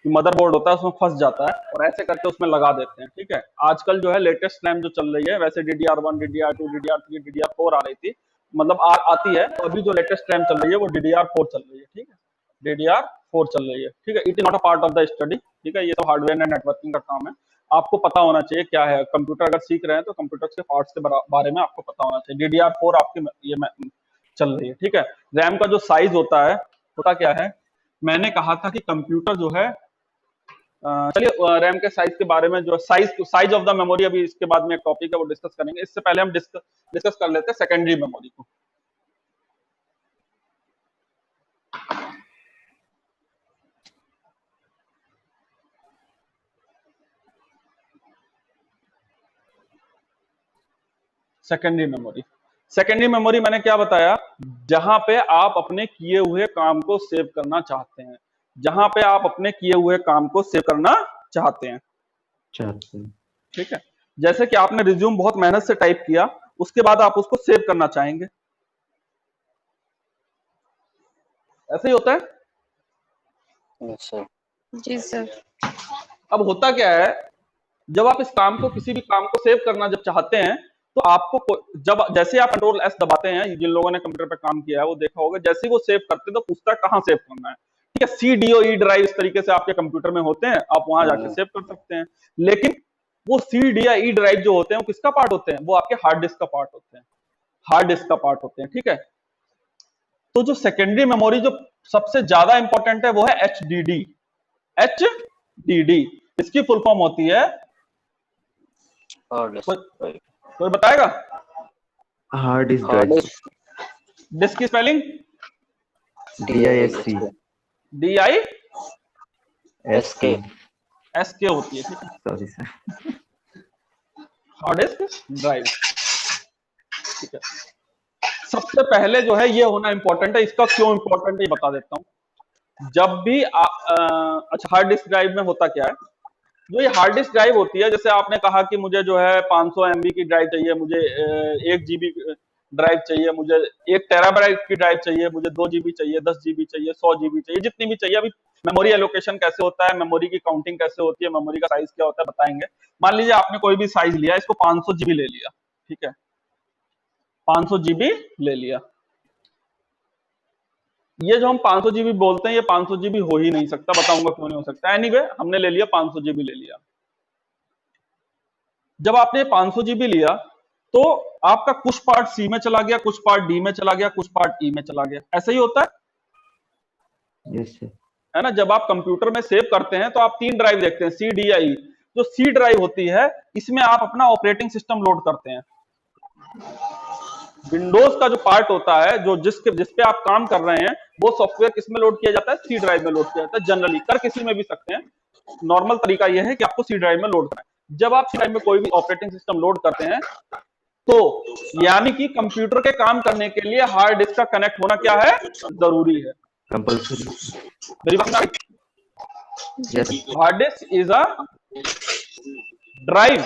मदरबोर्ड होता है उसमें फंस जाता है और ऐसे करके उसमें लगा देते हैं। ठीक है। आजकल जो है लेटेस्ट रैम जो चल रही है, वैसे DDR1 DDR2 DDR3 DDR4 आ रही थी, मतलब आती है। तो अभी जो लेटेस्ट रैम चल रही है वो DDR4 चल रही है। ठीक है। DDR4 चल रही है। ठीक है। It is not a part of the study. ठीक है। ये तो हार्डवेयर एंड नेटवर्किंग का काम है। आपको पता होना चाहिए क्या है कंप्यूटर। अगर सीख रहे हैं तो कंप्यूटर के पार्ट्स के बारे में आपको पता होना चाहिए। DDR4 आपकी ये चल रही है, ठीक है। रैम का जो साइज होता क्या है, मैंने कहा था कि कंप्यूटर जो है, चलिए रैम के साइज के बारे में, जो साइज ऑफ द मेमोरी, अभी इसके बाद में एक टॉपिक है वो डिस्कस करेंगे। इससे पहले हम डिस्कस कर लेते हैं सेकेंडरी मेमोरी को। सेकेंडरी मेमोरी मैंने क्या बताया, जहां पे आप अपने किए हुए काम को सेव करना चाहते हैं, जहां पे आप अपने किए हुए काम को सेव करना चाहते हैं, ठीक है। जैसे कि आपने रिज्यूम बहुत मेहनत से टाइप किया, उसके बाद आप उसको सेव करना चाहेंगे, ऐसे ही होता है। अच्छा, जी सर। अब होता क्या है, जब आप इस काम को, किसी भी काम को सेव करना जब चाहते हैं, तो आपको जब, जैसे आप कंट्रोल एस दबाते हैं, जिन लोगों ने कंप्यूटर पे काम किया है वो देखा होगा, जैसे ही वो सेव करते हैं तो पूछता है कहां सेव करना है, ठीक है। C D O E drive इस तरीके से आपके कंप्यूटर में होते हैं, आप वहां जाके सेव कर सकते हैं। लेकिन वो सी डी या ई ड्राइव जो होते हैं वो किसका पार्ट होते हैं, वो आपके हार्ड डिस्क का पार्ट होते हैं, हार्ड डिस्क का पार्ट होते हैं, ठीक है। तो जो सेकेंडरी मेमोरी जो सबसे ज्यादा इंपॉर्टेंट है वो है HDD। HDD इसकी फुल फॉर्म होती है, कोई बताएगा? हार्ड डिस्क ड्राइव, डिस्क की स्पेलिंग DISC, SK DISK होती है, ठीक है। Sorry sir. Hard disk drive, ठीक है। सबसे पहले जो है ये होना इंपॉर्टेंट है, इसका क्यों इंपॉर्टेंट है ये बता देता हूं। जब भी अच्छा, हार्ड डिस्क ड्राइव में होता क्या है, जो ये हार्ड डिस्क ड्राइव होती है, जैसे आपने कहा कि मुझे जो है 500 MB की ड्राइव चाहिए, मुझे 1 GB ड्राइव चाहिए, मुझे 1 टेराबाइट की ड्राइव चाहिए, मुझे 2 GB चाहिए, 10 GB चाहिए, 100 GB चाहिए, जितनी भी चाहिए। अभी मेमोरी एलोकेशन कैसे होता है, मेमोरी की काउंटिंग कैसे होती है, मेमोरी का साइज क्या होता है, बताएंगे। मान लीजिए आपने कोई भी साइज लिया, इसको 500 GB ले लिया, ठीक है, 500 GB ले लिया। ये जो हम 500 GB बोलते हैं, ये 500 GB हो ही नहीं सकता, बताऊंगा क्यों नहीं हो सकता। एनीवे, हमने ले लिया 500 GB ले लिया। जब आपने 500 GB लिया तो आपका कुछ पार्ट सी में चला गया, कुछ पार्ट डी में चला गया, कुछ पार्ट ई में चला गया, ऐसा ही होता है। Yes sir. है ना। जब आप कंप्यूटर में सेव करते हैं तो आप 3 ड्राइव देखते हैं, सी, डी या ई। जो सी ड्राइव होती है, इसमें आप अपना ऑपरेटिंग सिस्टम लोड करते हैं। विंडोज का जो पार्ट होता है, जो जिसपे आप काम कर रहे हैं, वो सॉफ्टवेयर किसमें लोड किया जाता है, सी ड्राइव में लोड किया जाता है। जनरली कर किसी में भी सकते हैं, नॉर्मल तरीका यह है कि आपको सी ड्राइव में लोड करना है। जब आप सी ड्राइव में कोई भी ऑपरेटिंग सिस्टम लोड करते हैं, तो यानी कि कंप्यूटर के काम करने के लिए हार्ड डिस्क का कनेक्ट होना क्या है, जरूरी है, कंपल्सरी। मेरी बात समझ? Yes. Hard disk is a drive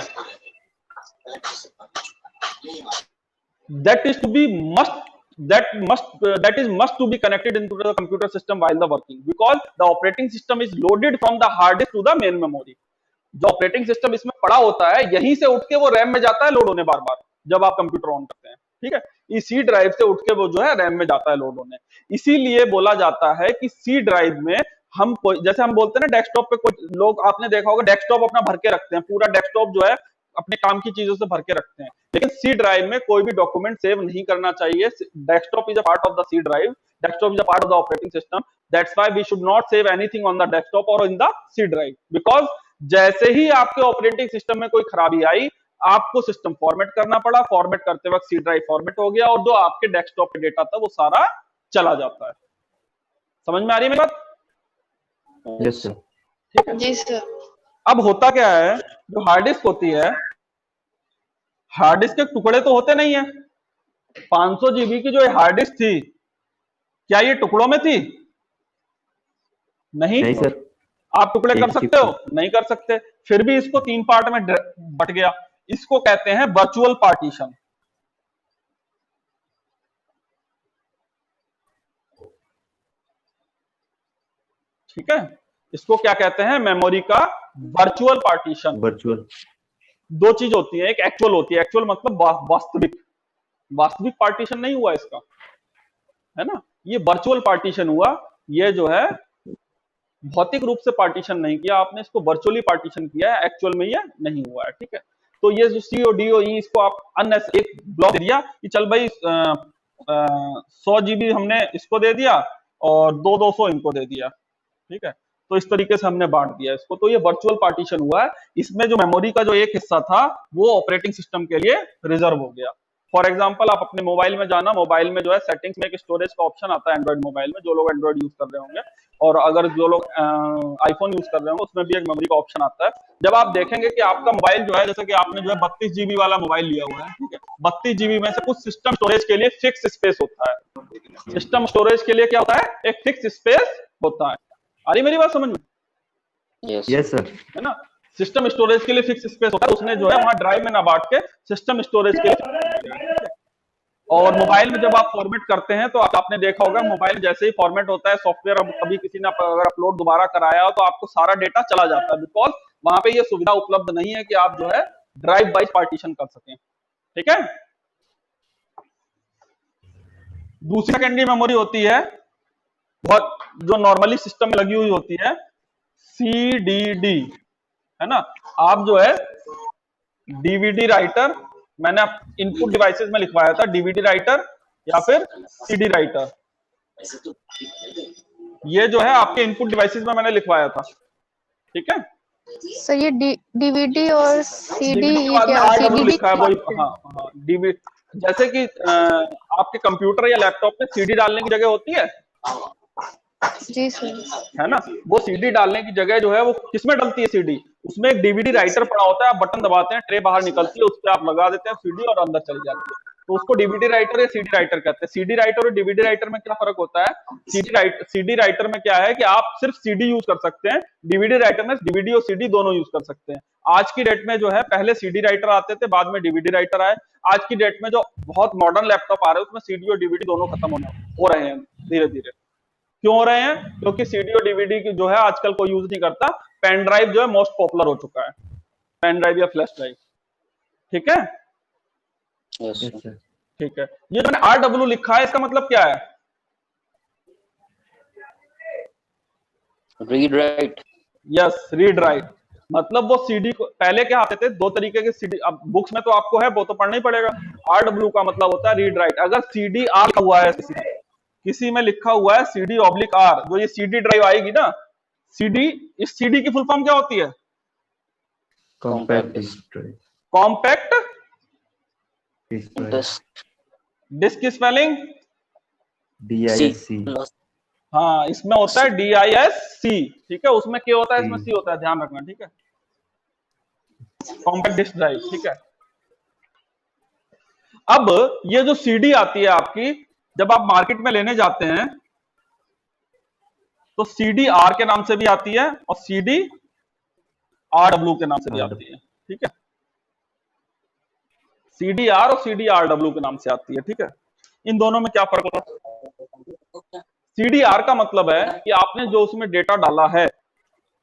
that is must to be connected into the computer system while the working, because the operating system is loaded from the hard disk to the main memory। जो operating system इसमें पड़ा होता है, यहीं से उठ के वो रैम में जाता है लोड होने बार बार, जब आप कंप्यूटर ऑन करते हैं, ठीक है। इसी ड्राइव से उठ के वो जो है रैम में जाता है लोड होने। इसीलिए बोला जाता है कि सी ड्राइव में हम कोई, जैसे हम बोलते हैं ना, डेस्कटॉप पे कोई लोग, आपने देखा होगा, डेस्कटॉप अपना भर के रखते हैं, पूरा डेस्कटॉप जो है अपने काम की चीजों से भर के रखते हैं। लेकिन सी ड्राइव में कोई भी डॉक्यूमेंट सेव नहीं करना चाहिए। Desktop is a part of the C drive, desktop is a part of the operating system. That's why we should not save anything on the desktop और in the C drive, because जैसे ही आपके operating system में कोई खराबी आई, आपको system format करना पड़ा, फॉर्मेट करते वक्त सी ड्राइव फॉर्मेट हो गया, और जो आपके डेस्कटॉप पे डेटा था वो सारा चला जाता है। समझ में आ रही है मेरी बात? Yes sir. ठीक है जी सर। अब होता क्या है, जो हार्ड डिस्क होती है, हार्ड डिस्क के टुकड़े तो होते नहीं है। 500 GB की जो हार्ड डिस्क थी, क्या ये टुकड़ों में थी? नहीं सर। आप टुकड़े कर सकते हो? नहीं कर सकते। फिर भी इसको 3 पार्ट में बट गया, इसको कहते हैं वर्चुअल पार्टीशन। ठीक है, इसको क्या कहते हैं, मेमोरी का वर्चुअल पार्टीशन। वर्चुअल 2 चीज होती है, एक एक्चुअल होती है, एक्चुअल मतलब वास्तविक, वास्तविक पार्टीशन नहीं हुआ इसका, है ना। ये वर्चुअल पार्टीशन हुआ, ये जो है भौतिक रूप से पार्टीशन नहीं किया आपने, इसको वर्चुअली पार्टीशन किया है, एक्चुअल में ये नहीं हुआ है, ठीक है। तो ये जो सी ओ डी ओ ई, इसको आप एक ब्लॉक दे दिया कि चल भाई 100 GB हमने इसको दे दिया और 200 इनको दे दिया, ठीक है। तो इस तरीके से हमने बांट दिया इसको, तो ये वर्चुअल पार्टीशन हुआ है। इसमें जो मेमोरी का जो एक हिस्सा था वो ऑपरेटिंग सिस्टम के लिए रिजर्व हो गया। फॉर एग्जाम्पल आप अपने मोबाइल में जाना, मोबाइल में जो है सेटिंग्स में एक स्टोरेज का ऑप्शन आता है एंड्रॉइड मोबाइल में, जो लोग एंड्रॉइड यूज कर रहे होंगे, और अगर जो लोग आईफोन यूज कर रहे होंगे उसमें भी एक मेमोरी का ऑप्शन आता है। जब आप देखेंगे कि आपका मोबाइल जो है, जैसे कि आपने जो है 32 GB वाला मोबाइल लिया हुआ है, ठीक है, 32 GB में से कुछ सिस्टम स्टोरेज के लिए फिक्स स्पेस होता है। सिस्टम स्टोरेज के लिए क्या होता है, एक फिक्स स्पेस होता है। आ रही मेरी बात समझ में? Yes yes sir. है ना, सिस्टम स्टोरेज के लिए फिक्स स्पेस होता है, उसने जो है वहां ड्राइव में ना बांट के सिस्टम स्टोरेज के लिए। और मोबाइल में जब आप फॉर्मेट करते हैं तो आपने देखा होगा, मोबाइल जैसे ही फॉर्मेट होता है सॉफ्टवेयर, अब कभी किसी ने अगर अपलोड दोबारा कराया हो तो आपको सारा डेटा चला जाता है, बिकॉज वहां पे ये सुविधा उपलब्ध नहीं है कि आप जो है ड्राइव वाइज पार्टीशन कर सकें, ठीक है। दूसरी सेकेंडरी मेमोरी होती है बहुत, जो नॉर्मली सिस्टम में लगी हुई होती है, CDD, है ना। आप जो है DVD राइटर, मैंने इनपुट डिवाइसेस में लिखवाया था DVD राइटर या फिर CD राइटर, ये जो है आपके इनपुट डिवाइसेस में मैंने लिखवाया था, ठीक है। सर ये डीवीडी और सीडी DVD के ये बाद में क्या RW सीडीडी लिखा है, वही, हाँ हाँ, DVD। जैसे कि आपके कंप्यूटर या लैपटॉप में CD डालने की जगह होती है, जी सर। है ना, वो CD डालने की जगह जो है वो किसमें डलती है, CD, उसमें एक DVD राइटर पड़ा होता है, आप बटन दबाते हैं, ट्रे बाहर निकलती है, उस पर आप लगा देते हैं CD और अंदर चली जाती है, तो उसको DVD राइटर या CD राइटर कहते हैं। CD राइटर और DVD राइटर में क्या फर्क होता है? CD राइटर में क्या है कि आप सिर्फ CD यूज कर सकते हैं, DVD राइटर में DVD और CD दोनों यूज कर सकते हैं। आज की डेट में जो है, पहले CD राइटर आते थे, बाद में DVD राइटर आए। आज की डेट में जो बहुत मॉडर्न लैपटॉप आ रहे हैं उसमें CD और DVD दोनों खत्म हो रहे हैं धीरे धीरे। क्यों हो रहे हैं? क्योंकि CD और DVD की जो है आजकल कोई यूज नहीं करता। पेन ड्राइव जो है मोस्ट पॉपुलर हो चुका है, पेन ड्राइव या फ्लैश ड्राइव, ठीक है। Yes yes sir. ठीक है, ये मैंने RW लिखा है, इसका मतलब क्या है? Read write. Yes, read write. मतलब वो CD को पहले क्या आते थे, दो तरीके के CD, अब बुक्स में तो आपको है, वो तो पढ़ना ही पड़ेगा। RW का मतलब होता है रीड राइट। अगर CDR हुआ है, किसी में लिखा हुआ है CD/R, जो ये CD ड्राइव आएगी ना, CD, इस CD की फुल फॉर्म क्या होती है? Compact disc drive. Compact disc disc की स्पेलिंग DISC। हाँ, इसमें होता है DISC, ठीक है, उसमें क्या होता है, इसमें C होता है, ध्यान रखना, ठीक है। कॉम्पैक्ट डिस्क ड्राइव, ठीक है। अब ये जो CD आती है आपकी, जब आप मार्केट में लेने जाते हैं तो CDR के नाम से भी आती है और CDRW के नाम से भी आती है, ठीक है। CDR और CDRW के नाम से आती है, ठीक है। इन दोनों में क्या फर्क होता है? CDR का मतलब है कि आपने जो उसमें डेटा डाला है,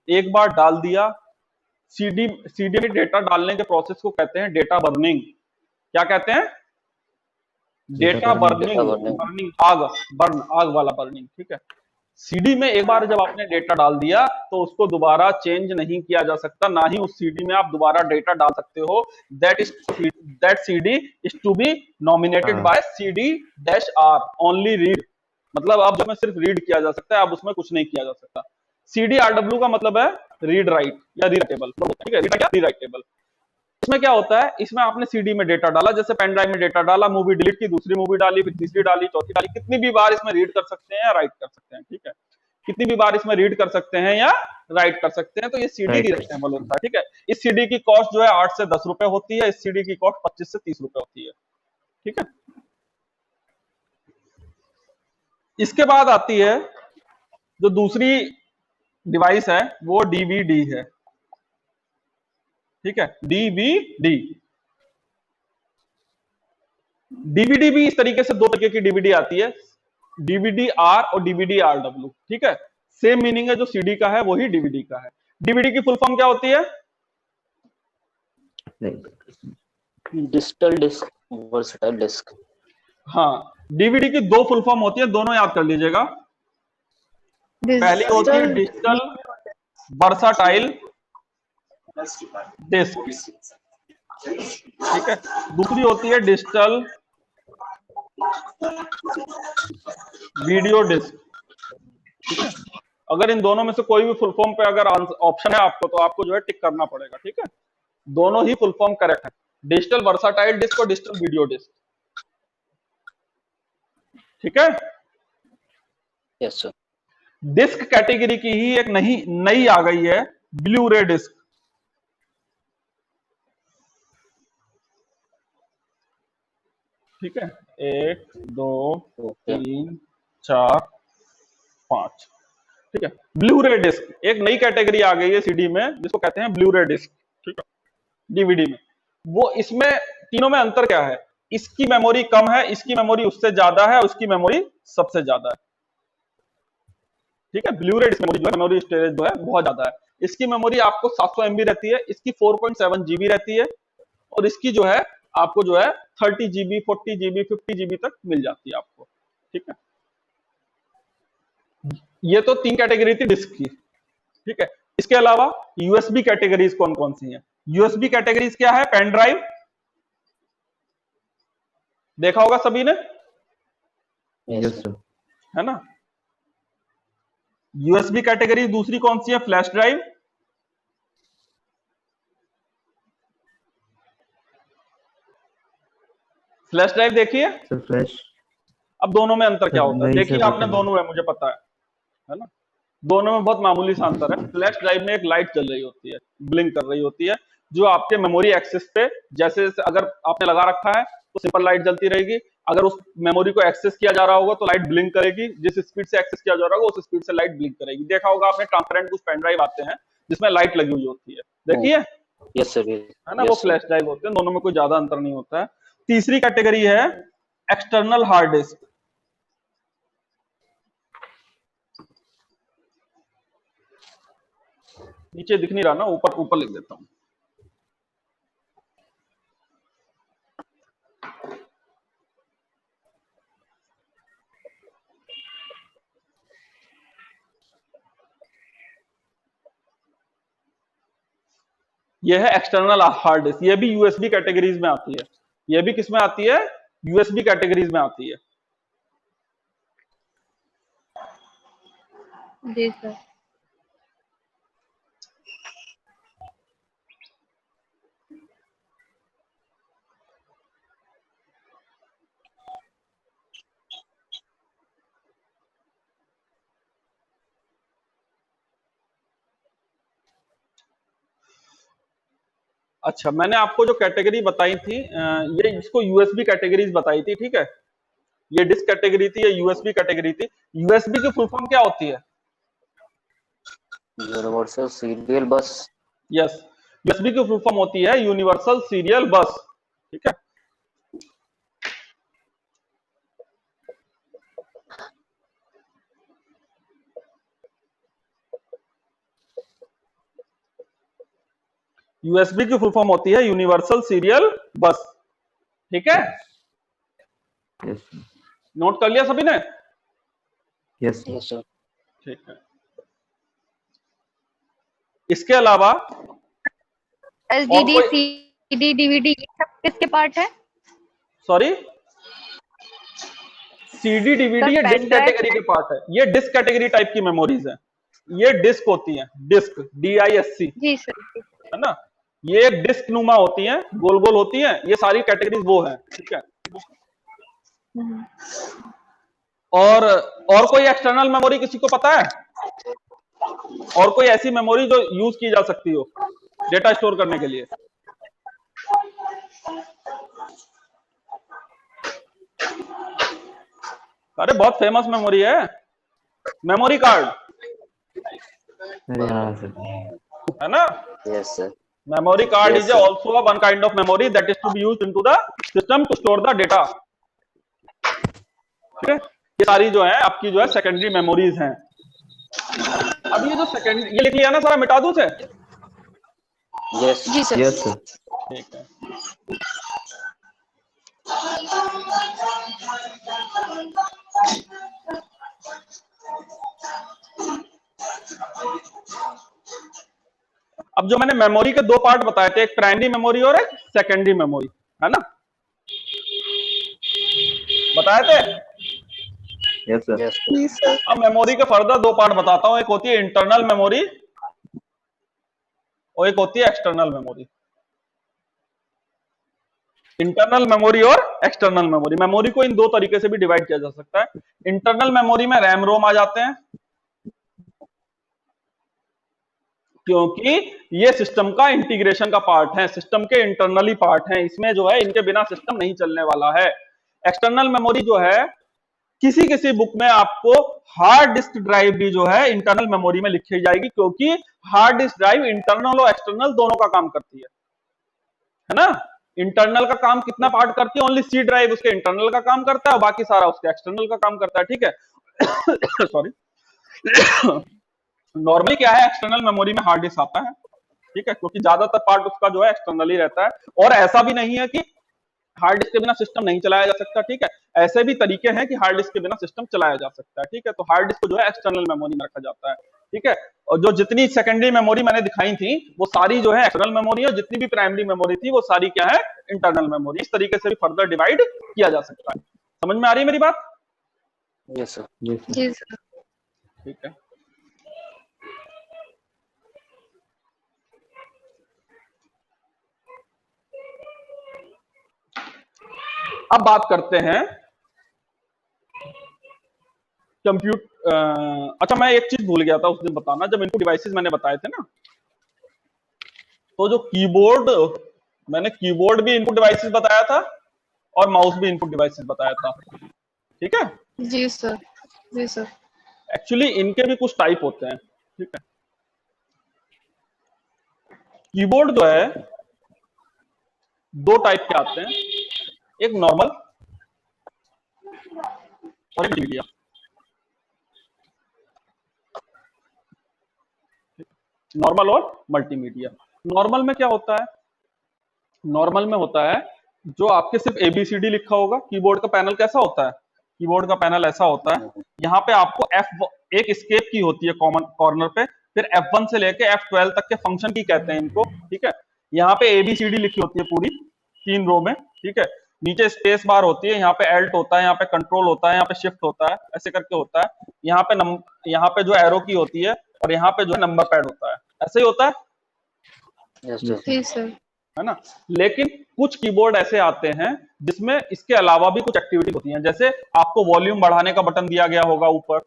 एक बार डाल दिया, CD में डेटा डालने के प्रोसेस को कहते हैं डेटा बर्निंग। क्या कहते हैं? डेटा बर्निंग, आग वाला बर्निंग, ठीक है। CD में एक बार जब आपने डेटा डाल दिया तो उसको दोबारा चेंज नहीं किया जा सकता, ना ही उस CD में आप दोबारा डेटा डाल सकते हो। That CD is to be nominated by CD-R, only read, मतलब अब उसमें सिर्फ रीड किया जा सकता है, अब उसमें कुछ नहीं किया जा सकता। CDRW का मतलब है रीड राइट या रीराइटेबल, ठीक है, रीराइटेबल। इसमें क्या होता है, इसमें आपने CD में डेटा डाला, जैसे पेन ड्राइव में डेटा डाला, मूवी डिलीट की, दूसरी मूवी डाली, फिर तीसरी डाली, चौथी डाली, कितनी भी बार इसमें रीड कर सकते हैं या राइट कर सकते हैं, ठीक है। कितनी भी बार इसमें रीड कर सकते हैं या राइट कर सकते हैं, तो ये CD रीराइटेबल होता है, ठीक है। इस CD की कॉस्ट जो है 8 से 10 रुपए होती है, इस CD की कॉस्ट 25 से 30 रुपए होती है, ठीक है। इसके बाद आती है जो दूसरी डिवाइस है, वो DVD है, ठीक है, DVD। DVD भी इस तरीके से, दो तरीके की DVD आती है, DVD-R और DVD-RW, ठीक है। सेम मीनिंग है, जो CD का है वही DVD का है। DVD की फुल फॉर्म क्या होती है? Digital disc, versatile disc. हाँ, DVD की दो फुल फॉर्म होती है, दोनों याद कर लीजिएगा। पहली होती है डिजिटल वर्सटाइल डिस्क, ठीक है। दूसरी होती है डिजिटल वीडियो डिस्क, ठीक है। अगर इन दोनों में से कोई भी फुल फॉर्म पे अगर ऑप्शन है आपको, तो आपको जो है टिक करना पड़ेगा, ठीक है। दोनों ही फुल फॉर्म करेक्ट है, डिजिटल वर्साटाइल डिस्क और डिजिटल वीडियो डिस्क, ठीक है। Yes sir. डिस्क कैटेगरी की ही एक नई आ गई है, ब्लू रे डिस्क, ठीक है। 1 2 ओके 3 4 5, ठीक है। ब्लू रे डिस्क एक नई कैटेगरी आ गई है सीडी में, जिसको कहते हैं ब्लू रे डिस्क, ठीक है। डीवीडी में वो, इसमें तीनों में अंतर क्या है? इसकी मेमोरी कम है, इसकी मेमोरी उससे ज्यादा है, उसकी मेमोरी सबसे ज्यादा है, ठीक है। ब्लू रे डिस्क मेमोरी स्टोरेज जो है बहुत ज्यादा है। इसकी मेमोरी आपको 700 MB रहती है, इसकी 4.7 GB रहती है, और इसकी जो है आपको जो है 30 GB 40 GB 50 GB तक मिल जाती है आपको, ठीक है। ये तो 3 कैटेगरी थी डिस्क की, ठीक है। इसके अलावा यूएसबी कैटेगरीज कौन कौन सी हैं? यूएसबी कैटेगरीज क्या है? पेन ड्राइव, देखा होगा सभी ने, Yes, sir. है ना। यूएसबी कैटेगरी दूसरी कौन सी है? फ्लैश ड्राइव, फ्लैश ड्राइव देखिए। Sir, flash. अब दोनों में अंतर क्या होता है? नहीं देखिए सर, आपने बताइए। दोनों है, मुझे पता है ना। दोनों में बहुत मामूली सा अंतर है। फ्लैश ड्राइव में एक लाइट चल रही होती है, ब्लिंक कर रही होती है, जो आपके मेमोरी एक्सेस पे, जैसे जैसे अगर आपने लगा रखा है तो सिंपल लाइट जलती रहेगी, अगर उस मेमोरी को एक्सेस किया जा रहा होगा तो लाइट ब्लिंक करेगी, जिस स्पीड से एक्सेस किया जा रहा होगा उस स्पीड से लाइट ब्लिंक करेगी। देखा होगा आपने, ट्रांसपेरेंट कुछ पेन ड्राइव आते हैं जिसमें लाइट लगी हुई होती है, देखिए, यस सर। है ना। वो फ्लैश ड्राइव होते हैं, दोनों में कोई ज्यादा अंतर नहीं होता है। तीसरी कैटेगरी है एक्सटर्नल हार्ड डिस्क, नीचे दिख नहीं रहा ना, ऊपर ऊपर लिख देता हूं। यह है एक्सटर्नल हार्ड डिस्क, ये भी यूएसबी कैटेगरीज में आती है। ये भी किस में आती है? यूएसबी कैटेगरीज में आती है। जी सर। अच्छा, मैंने आपको जो कैटेगरी बताई थी, ये इसको यूएसबी कैटेगरीज बताई थी, ठीक है। ये डिस्क कैटेगरी थी, ये यूएसबी कैटेगरी थी। यूएसबी की फुल फॉर्म क्या होती है? यूनिवर्सल सीरियल बस। यस, यूएसबी की फुल फॉर्म होती है यूनिवर्सल सीरियल बस, ठीक है। यूएसबी की फुल फॉर्म होती है यूनिवर्सल सीरियल बस, ठीक है। Yes, sir. नोट कर लिया सभी ने? Yes, sir. Yes sir. ठीक है। इसके अलावा एलजीडी, और कोई, सीडी, डीवीडी, ये सब किसके पार्ट है? सॉरी, सीडी डीवीडी ये sir, disc pen drive category के पार्ट है। ये डिस्क कैटेगरी टाइप की मेमोरीज है, ये डिस्क होती हैं, डिस्क DISC, जी सर। है ना। ये एक डिस्क नुमा होती हैं, गोल गोल होती हैं, ये सारी कैटेगरीज वो हैं, ठीक है। हम्म। और कोई एक्सटर्नल मेमोरी किसी को पता है? और कोई ऐसी मेमोरी जो यूज की जा सकती हो डेटा स्टोर करने के लिए? अरे बहुत फेमस मेमोरी है, मेमोरी कार्ड, अरे हाँ सर। है ना। Yes sir. Memory card Yes, is sir. also one kind of memory that is to be used into the system to store the data, ठीक है। ये सारी जो है आपकी जो है सेकेंडरी मेमोरीज हैं। अब ये जो सेकेंड, ये लिख लिया ना सारा, मिटा दूं से? यस जी सर। Yes, sir. ठीक है। अब जो मैंने मेमोरी के दो पार्ट बताए थे, एक प्राइमरी मेमोरी और एक सेकेंडरी मेमोरी, है ना। बताए थे। Yes, sir. Yes, sir. जी सर। अब मेमोरी के फर्दर दो पार्ट बताता हूँ, एक होती है इंटरनल मेमोरी और एक होती है एक्सटर्नल मेमोरी। इंटरनल मेमोरी और एक्सटर्नल मेमोरी, मेमोरी को इन दो तरीके से भी डिवाइड किया जा सकता है। इंटरनल मेमोरी में रैम रोम आ जाते हैं, क्योंकि ये सिस्टम का इंटीग्रेशन का पार्ट है, सिस्टम के इंटरनली पार्ट है, इसमें जो है इनके बिना सिस्टम नहीं चलने वाला है। एक्सटर्नल मेमोरी जो है, किसी किसी बुक में आपको हार्ड डिस्क ड्राइव भी जो है इंटरनल मेमोरी में लिखी जाएगी, क्योंकि हार्ड डिस्क ड्राइव इंटरनल और एक्सटर्नल दोनों का काम करती है ना। इंटरनल का काम कितना पार्ट करती है, ओनली सी ड्राइव उसके इंटरनल का काम करता है और बाकी सारा उसके एक्सटर्नल का काम करता है, ठीक है। सॉरी। नॉर्मली क्या है, एक्सटर्नल मेमोरी में हार्ड डिस्क आता है, ठीक है, क्योंकि ज्यादातर पार्ट उसका जो है एक्सटर्नल ही रहता है। और ऐसा भी नहीं है कि हार्ड डिस्क के बिना सिस्टम नहीं चलाया जा सकता, ठीक है, ऐसे भी तरीके हैं कि हार्ड डिस्क के बिना सिस्टम चलाया जा सकता है, ठीक है। तो हार्ड डिस्क को जो है एक्सटर्नल मेमोरी में रखा जाता है, ठीक है। और जो जितनी सेकेंडरी मेमोरी मैंने दिखाई थी वो सारी जो है एक्सटर्नल मेमोरी है, जितनी भी प्राइमरी मेमोरी थी वो सारी क्या है, इंटरनल मेमोरी। इस तरीके से भी फर्दर डिवाइड किया जा सकता है। समझ में आ रही है मेरी बात? yes, sir. Yes, sir. जी सर। ठीक है। अब बात करते हैं अच्छा, मैं एक चीज भूल गया था उस दिन बताना, जब इनपुट डिवाइसेस मैंने बताए थे ना, तो जो कीबोर्ड, मैंने कीबोर्ड भी इनपुट डिवाइसेस बताया था और माउस भी इनपुट डिवाइसेस बताया था, ठीक है। जी सर। जी सर। एक्चुअली इनके भी कुछ टाइप होते हैं, ठीक है। कीबोर्ड जो है दो टाइप के आते हैं, एक नॉर्मल और एक मीडिया। नॉर्मल और मल्टीमीडिया। नॉर्मल में क्या होता है, नॉर्मल में होता है जो आपके सिर्फ एबीसीडी लिखा होगा। कीबोर्ड का पैनल कैसा होता है, कीबोर्ड का पैनल ऐसा होता है, यहाँ पे आपको एक एस्केप की होती है कॉमन कॉर्नर पे, फिर F1 से लेके F12 तक के फंक्शन की कहते हैं इनको, ठीक है। यहाँ पे एबीसीडी लिखी होती है पूरी 3 रो में, ठीक है। नीचे स्पेस बार होती है, यहाँ पे एल्ट होता है, यहाँ पे कंट्रोल होता है, यहाँ पे शिफ्ट होता है, ऐसे करके होता है। यहाँ पे जो एरो की होती है और यहाँ पे जो है नंबर पैड होता है, ऐसे ही होता है, Yes, sir. जी सर। है ना। लेकिन कुछ कीबोर्ड ऐसे आते हैं जिसमें इसके अलावा भी कुछ एक्टिविटी होती हैं, जैसे आपको वॉल्यूम बढ़ाने का बटन दिया गया होगा ऊपर,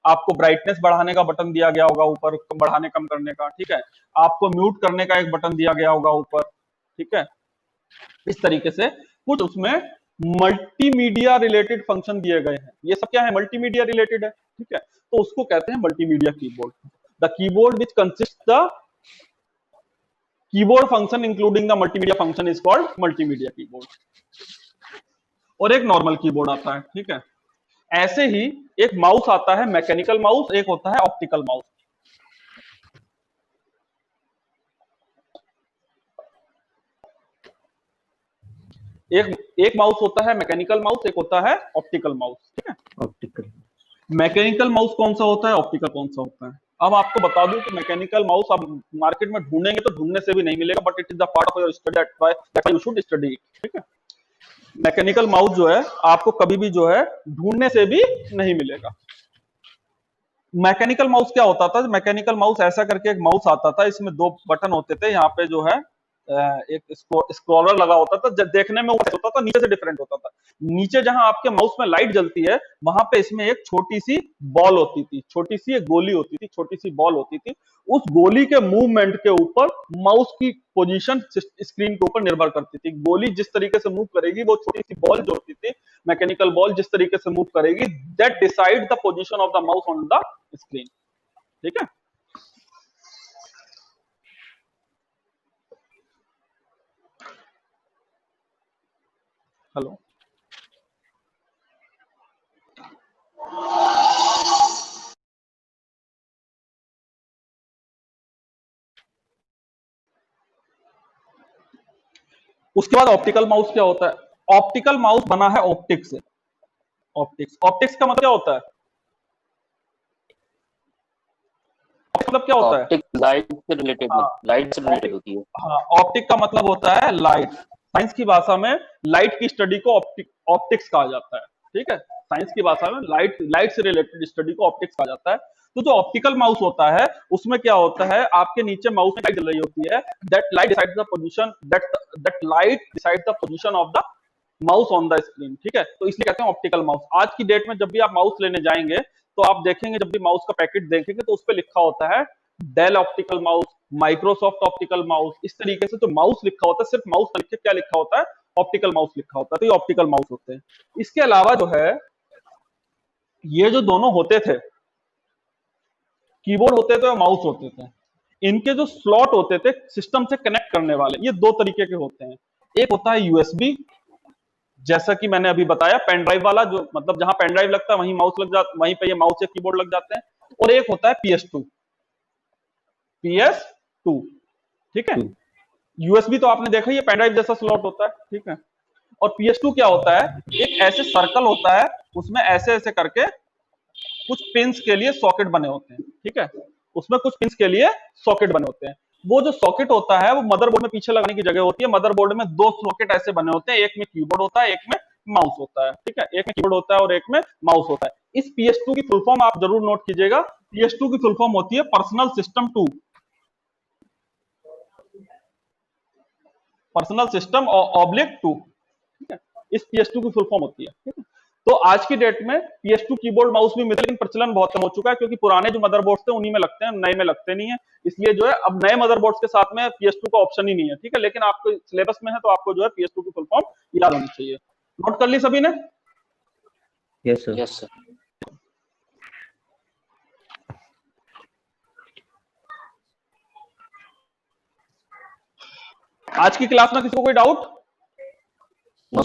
आपको ब्राइटनेस बढ़ाने का बटन दिया गया होगा ऊपर, बढ़ाने कम करने का, ठीक है। आपको म्यूट करने का एक बटन दिया गया होगा ऊपर, ठीक है। इस तरीके से कुछ उसमें मल्टीमीडिया रिलेटेड फंक्शन दिए गए हैं। ये सब क्या है, मल्टीमीडिया रिलेटेड है, ठीक है। तो उसको कहते हैं multimedia keyboard. The keyboard which consist the keyboard function including the multimedia function is called multimedia keyboard. और एक नॉर्मल कीबोर्ड आता है, ठीक है। ऐसे ही एक माउस आता है मैकेनिकल माउस, एक होता है ऑप्टिकल माउस। एक माउस होता है मैकेनिकल माउस, एक होता है ऑप्टिकल माउस, ठीक है। Optical. मैकेनिकल माउस कौन सा होता है, ऑप्टिकल कौन सा होता है। अब आपको बता दूं कि मैकेनिकल माउस आप मार्केट में ढूंढेंगे तो ढूंढने से भी नहीं मिलेगा, but it is the part of your study, that you should study it, ठीक है। मैकेनिकल माउस जो है आपको कभी भी जो है ढूंढने से भी नहीं मिलेगा। मैकेनिकल माउस क्या होता था, मैकेनिकल माउस ऐसा करके एक माउस आता था, इसमें 2 बटन होते थे, यहाँ पे जो है एक स्क्रॉलर लगा होता था, जब देखने में होता था, नीचे से डिफरेंट होता था। नीचे जहां आपके माउस में लाइट जलती है वहां पे इसमें एक छोटी सी बॉल होती थी, छोटी सी एक गोली होती थी, छोटी सी बॉल होती थी। उस गोली के मूवमेंट के ऊपर माउस की पोजीशन स्क्रीन के ऊपर निर्भर करती थी। गोली जिस तरीके से मूव करेगी, वो छोटी सी बॉल जो होती थी मैकेनिकल बॉल जिस तरीके से मूव करेगी, that decide the position of the mouse on the screen, ठीक है। हेलो, उसके बाद ऑप्टिकल माउस क्या होता है। ऑप्टिकल माउस बना है ऑप्टिक्स से। ऑप्टिक्स का मतलब क्या होता है, मतलब क्या होता है, ऑप्टिक लाइट से रिलेटेड, लाइट से रिलेटेड होती है। हाँ, ऑप्टिक का मतलब होता है लाइट। साइंस की भाषा में लाइट की स्टडी को ऑप्टिक्स कहा जाता है, ठीक है, साइंस की भाषा में लाइट से रिलेटेड स्टडी को ऑप्टिक्स कहा जाता है। तो जो ऑप्टिकल माउस होता है उसमें क्या होता है, आपके नीचे माउस में लाइट जल रही होती है, that light decides the position, that light decides the position of the mouse on the screen, ठीक है। तो इसलिए कहते हैं ऑप्टिकल माउस। आज की डेट में जब भी आप माउस लेने जाएंगे तो आप देखेंगे, जब भी माउस का पैकेट देखेंगे तो उस पर लिखा होता है Dell optical mouse, Microsoft optical mouse, इस तरीके से जो माउस लिखा होता है, सिर्फ माउस का लिख के क्या लिखा होता है, ऑप्टिकल माउस लिखा होता है। तो ये ऑप्टिकल माउस होते हैं। इसके अलावा जो है ये जो दोनों होते थे, कीबोर्ड होते थे और माउस होते थे, इनके जो स्लॉट होते थे सिस्टम से कनेक्ट करने वाले, ये दो तरीके के होते हैं। एक होता है यूएसबी, जैसा कि मैंने अभी बताया, पेन ड्राइव वाला, जो मतलब जहां पेन ड्राइव लगता है वहीं माउस लग जाता, वहीं पे ये माउस या कीबोर्ड लग जाते हैं। और एक होता है PS2, ठीक है। यूएसबी तो आपने देखा ही है, पेन ड्राइव जैसा स्लॉट होता है, ठीक है। और PS2 क्या होता है, एक ऐसे सर्कल होता है, उसमें ऐसे ऐसे करके कुछ पिंस के लिए सॉकेट बने होते हैं, ठीक है। उसमें कुछ पिंस के लिए सॉकेट बने होते हैं। वो जो सॉकेट होता है वो मदरबोर्ड में पीछे लगाने की जगह होती है। मदरबोर्ड में दो सॉकेट ऐसे बने होते हैं, एक में कीबोर्ड होता है, एक में माउस होता है, ठीक है। एक में कीबोर्ड होता है और एक में माउस होता है। इस PS2 की फुल फॉर्म आप जरूर नोट कीजिएगा। PS2 की फुल फॉर्म होती है personal system 2, personal system oblique 2, ठीक है। इस PS2 की फुल फॉर्म होती है, ठीक है। तो आज की डेट में PS2 कीबोर्ड माउस भी मिलता है, लेकिन प्रचलन बहुत कम हो चुका है, क्योंकि पुराने जो मदरबोर्ड्स थे उन्हीं में लगते हैं, नए में लगते नहीं है। इसलिए जो है अब नए मदरबोर्ड्स के साथ में PS2 का ऑप्शन ही नहीं है, ठीक है। लेकिन आपको सिलेबस में है तो आपको जो है PS2 की फुल फॉर्म याद होनी चाहिए। नोट कर ली सभी ने? Yes sir. Yes sir. आज की क्लास में किसी को कोई डाउट? नो